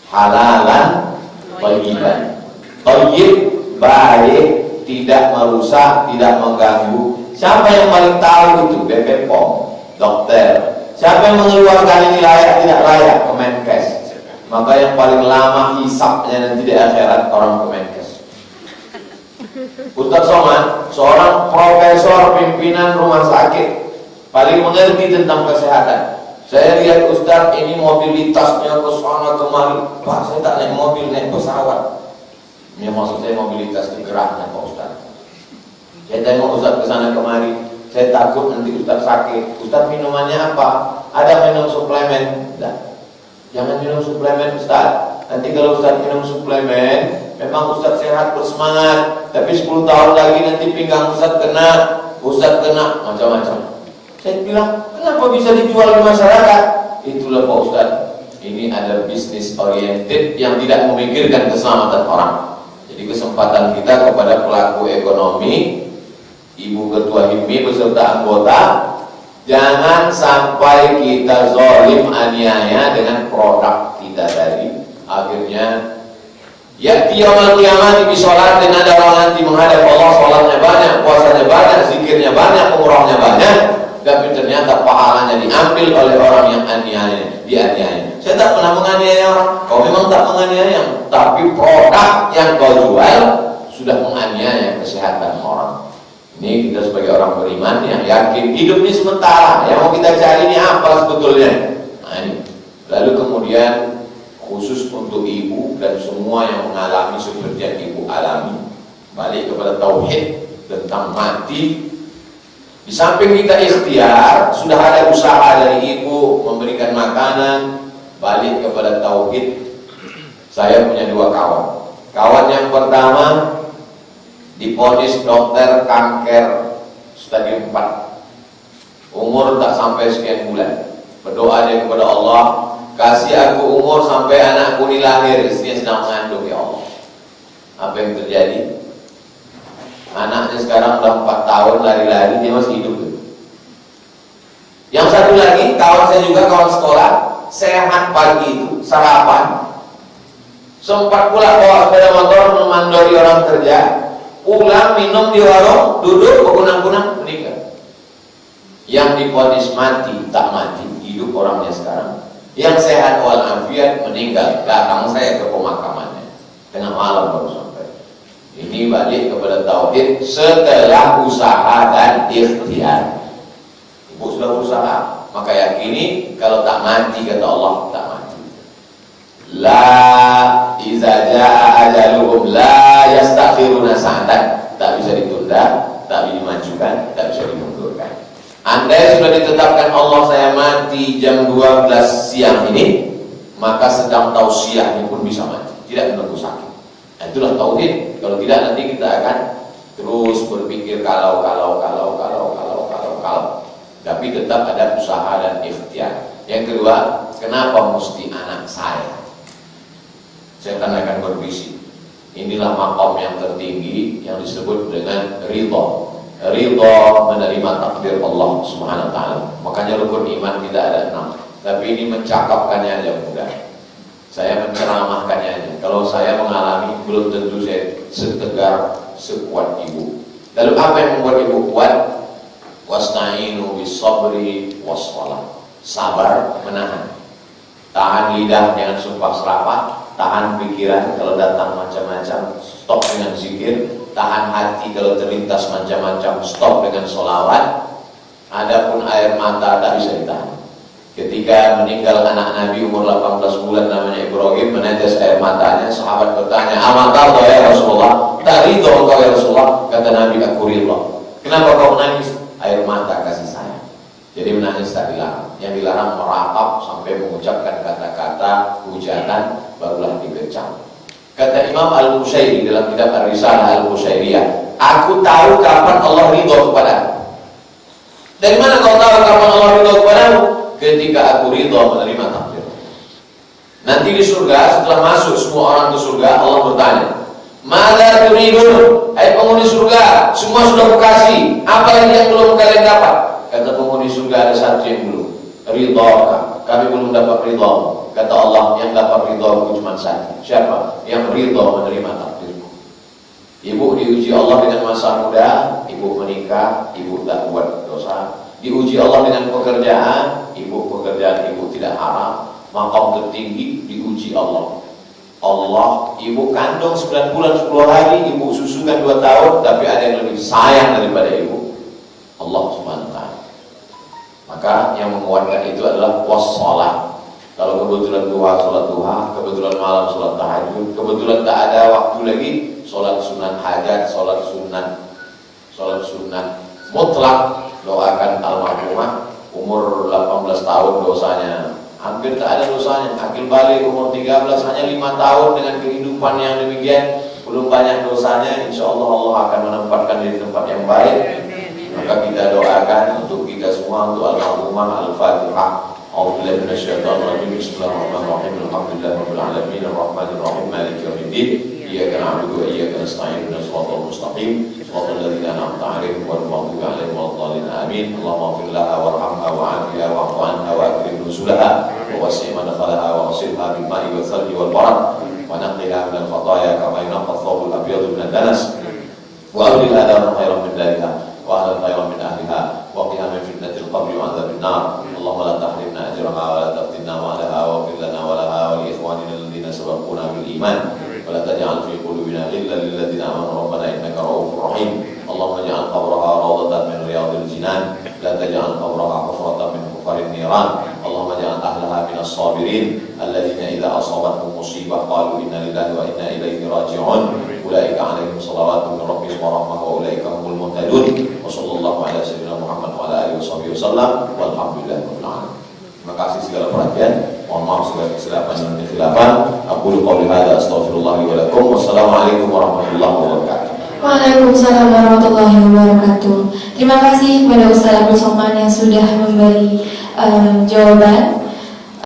Halalan thayyiban. Thayyib baik, tidak merusak, tidak mengganggu. Siapa yang paling tahu itu? BPOM, dokter. Siapa yang mengeluarkan ini layak tidak layak? Kemenkes. Maka yang paling lama hisapnya nanti di akhirat orang Kemenkes. Ustaz Somad, seorang profesor pimpinan rumah sakit, paling mengerti tentang kesehatan. Saya lihat Ustaz ini mobilitasnya ke sana kemari. Pak, saya tak naik mobil, naik pesawat. Ini maksud saya mobilitas geraknya Pak Ustaz. Saya tengok Ustaz ke sana kemari. Saya takut nanti Ustaz sakit. Ustaz minumannya apa? Ada minum suplemen? Tidak. Jangan minum suplemen Ustaz. Nanti kalau Ustaz minum suplemen, memang Ustaz sehat bersemangat, tapi 10 tahun lagi nanti pinggang Ustaz kena, macam-macam. Saya bilang, kenapa bisa dijual di masyarakat? Itulah Pak Ustaz, ini ada bisnis oriented yang tidak memikirkan keselamatan orang. Jadi kesempatan kita kepada pelaku ekonomi, Ibu Ketua HIPMI beserta anggota, jangan sampai kita zalim aniaya dengan produk kita tadi. Akhirnya ya yaumul qiyamah bisolat, dan ada orang nanti menghadap Allah, sholatnya banyak, puasanya banyak, zikirnya banyak, umrahnya banyak, tapi ternyata pahalanya diambil oleh orang yang dianiaya. Saya tak pernah menganiaya orang. Kau memang tak menganiaya, tapi produk yang kau jual sudah menganiaya kesehatan orang. Ini kita sebagai orang beriman yang yakin hidup ini sementara, yang mau kita cari ini apa sebetulnya. Nah ini. Lalu kemudian khusus untuk ibu dan semua yang mengalami seperti yang ibu alami, balik kepada tauhid tentang mati. Di samping kita ikhtiar, sudah ada usaha dari ibu memberikan makanan, balik kepada tauhid. Saya punya 2 kawan. Kawan yang pertama divonis dokter kanker stadium 4, umur tak sampai sekian bulan. Berdoa dia kepada Allah, kasih aku umur sampai anakku ini lahir, istrinya sedang mengandung, ya Allah. Apa yang terjadi? Anaknya sekarang udah 4 tahun, lari-lari, dia masih hidup. Yang satu lagi, kawan saya juga, kawan sekolah, sehat pagi itu, sarapan, sempat pula bawa sepeda motor memandori orang kerja, pulang minum di warung, duduk berkunang-kunang, meninggal. Yang divonis mati, tak mati, hidup orangnya sekarang. Yang sehat walafiat meninggal, datang saya ke pemakamannya tengah malam baru sampai. Ini balik kepada tauhid setelah usaha dan ikhtiar. Ibu sudah berusaha, maka yakini kalau tak mati, kata Allah, tak mati. La iza jaa ajaluhum la yastakhiruna sa'atan. Tak bisa ditunda, tak bisa dimajukan, tak bisa dimundurkan. Andai sudah ditetapkan Allah saya mati jam 12 siang ini, maka sedang tausiah ini pun bisa mati, tidak menunggu sakit. Nah, itulah tauhid. Kalau tidak nanti kita akan terus berpikir kalau. Tapi tetap ada usaha dan ikhtiar. Yang kedua, kenapa mesti anak saya? Saya akan berbisik. Inilah maqam yang tertinggi yang disebut dengan ridha. Ridha menerima takdir Allah Subhanahu wa taala. Makanya rukun iman tidak ada 6. Tapi ini mencakapkannya aja mudah. Saya menceramahkannya aja. Kalau saya mengalami, belum tentu saya setegar, sekuat ibu. Lalu apa yang membuat ibu kuat? Wasta'inu bis-sabri was-shalah. Sabar menahan. Tahan lidah dengan sumpah serapah, tahan pikiran kalau datang macam-macam, stop dengan zikir, tahan hati kalau terlintas macam-macam, stop dengan sholawat. Adapun air mata tak bisa ditahan. Ketika meninggal anak Nabi umur 18 bulan namanya Ibrahim, menetes air matanya, sahabat bertanya, "Amata Allah ya Rasulullah? Tak ridho engkau ya Rasulullah?" Kata Nabi, "Aku ridho." Kenapa kau menangis? Air mata kasih sayang. Jadi menangis tak dilarang. Yang dilarang meratap sampai mengucapkan kata-kata hujatan, barulah dikecam. Kata Imam Al-Qushairi dalam kitab Ar-Risalah Al-Qushairiyah, "Aku tahu kapan Allah ridho kepadaku." Dari mana kau tahu kapan Allah ridho kepadamu? Ketika aku ridho menerima takdir. Nanti di surga, setelah masuk semua orang ke surga, Allah bertanya, "Mada turidun?" Hai penghuni surga, semua sudah kukasih, apa lagi yang belum kalian dapat? Kata penghuni surga, ada satu yang belum, ridho. Kami belum dapat ridho. Kata Allah, yang dapat ridho aku cuma satu. Siapa? Yang ridho menerima takdirmu. Ibu diuji Allah dengan masa muda, ibu menikah, ibu tak buat dosa. Diuji Allah dengan pekerjaan, pekerjaan ibu tidak haram. Maqam tertinggi diuji Allah. Ibu kandung 9 bulan 10 hari, ibu susukan 2 tahun, tapi ada yang lebih sayang daripada ibu, Allah Subhanahu wa ta'ala. Maka yang menguatkan itu adalah wassalah. Kalau kebetulan duha, sholat duha, kebetulan malam sholat tahajud, kebetulan tak ada waktu lagi, sholat sunat hajat, sholat sunat mutlak. Doakan almarhumah, umur 18 tahun dosanya hampir tak ada dosanya. Akil balik umur 13, hanya 5 tahun dengan kehidupan yang demikian, belum banyak dosanya. Insya Allah Allah akan menempatkan di tempat yang baik. Maka kita doakan untuk kita semua, untuk almarhumah. Al-Fatihah. A'udzubillahi minasyaitonir rajim. Bismillahirrahmanirrahim. Alhamdulillahirabbil alamin. Arrahmanir rahim. Maliki yaumiddin. Iyyaka na'budu wa iyyaka nasta'in. Ihdinas siratal mustaqim. Shiratal ladzina an'amta 'alaihim ghairil maghdubi 'alaihim waladdallin. Amin. Allahumma ighfir laha warhamha wa'afiha wa'fu 'anha wa akrim nuzulaha wa wasi' madkhalaha wa ghsilha bil ma'i wal thalji wal barad wa naqqiha min al khataaya kama yunqqa ath-thawbul abyadu min ad-danas wa abdilha daran khairan min dariha wa ahlan khairan min ahliha wa qina min fitnatil qabri wa 'adzabin nar. Allahumma la tahrimna ajraha wa la taftinna ma'alaha wa ighfir lana wa laha wa li ikhwanina alladhina sabaquna bil iman. ولا تجعل في قلوبنا غلا للذين آمنوا ربنا إنك رؤوف رحيم. اللهم اجعل قبرها روضة من رياض الجنان لا تجعل قبرها حفرة من حفر النيران. اللهم اجعل أهلها من الصابرين الذين إذا أصابتهم مصيبة قالوا إنا لله وإنا إليه راجعون. أولئك عليهم صلوات من ربهم ورحمة وأولئك هم المهتدون. وصلى الله على سيدنا محمد وعلى آله وصحبه وسلم والحمد لله رب العالمين. Terima kasih segala perhatian. Mohon maaf segala kesilapan dan kekhilafan. Aqulu qouli hadza astaghfirullah li wa lakum. Wassalamualaikum warahmatullahi wabarakatuh. Waalaikumsalam warahmatullahi wabarakatuh. Terima kasih kepada Ustaz Abdul Somad yang sudah memberi jawaban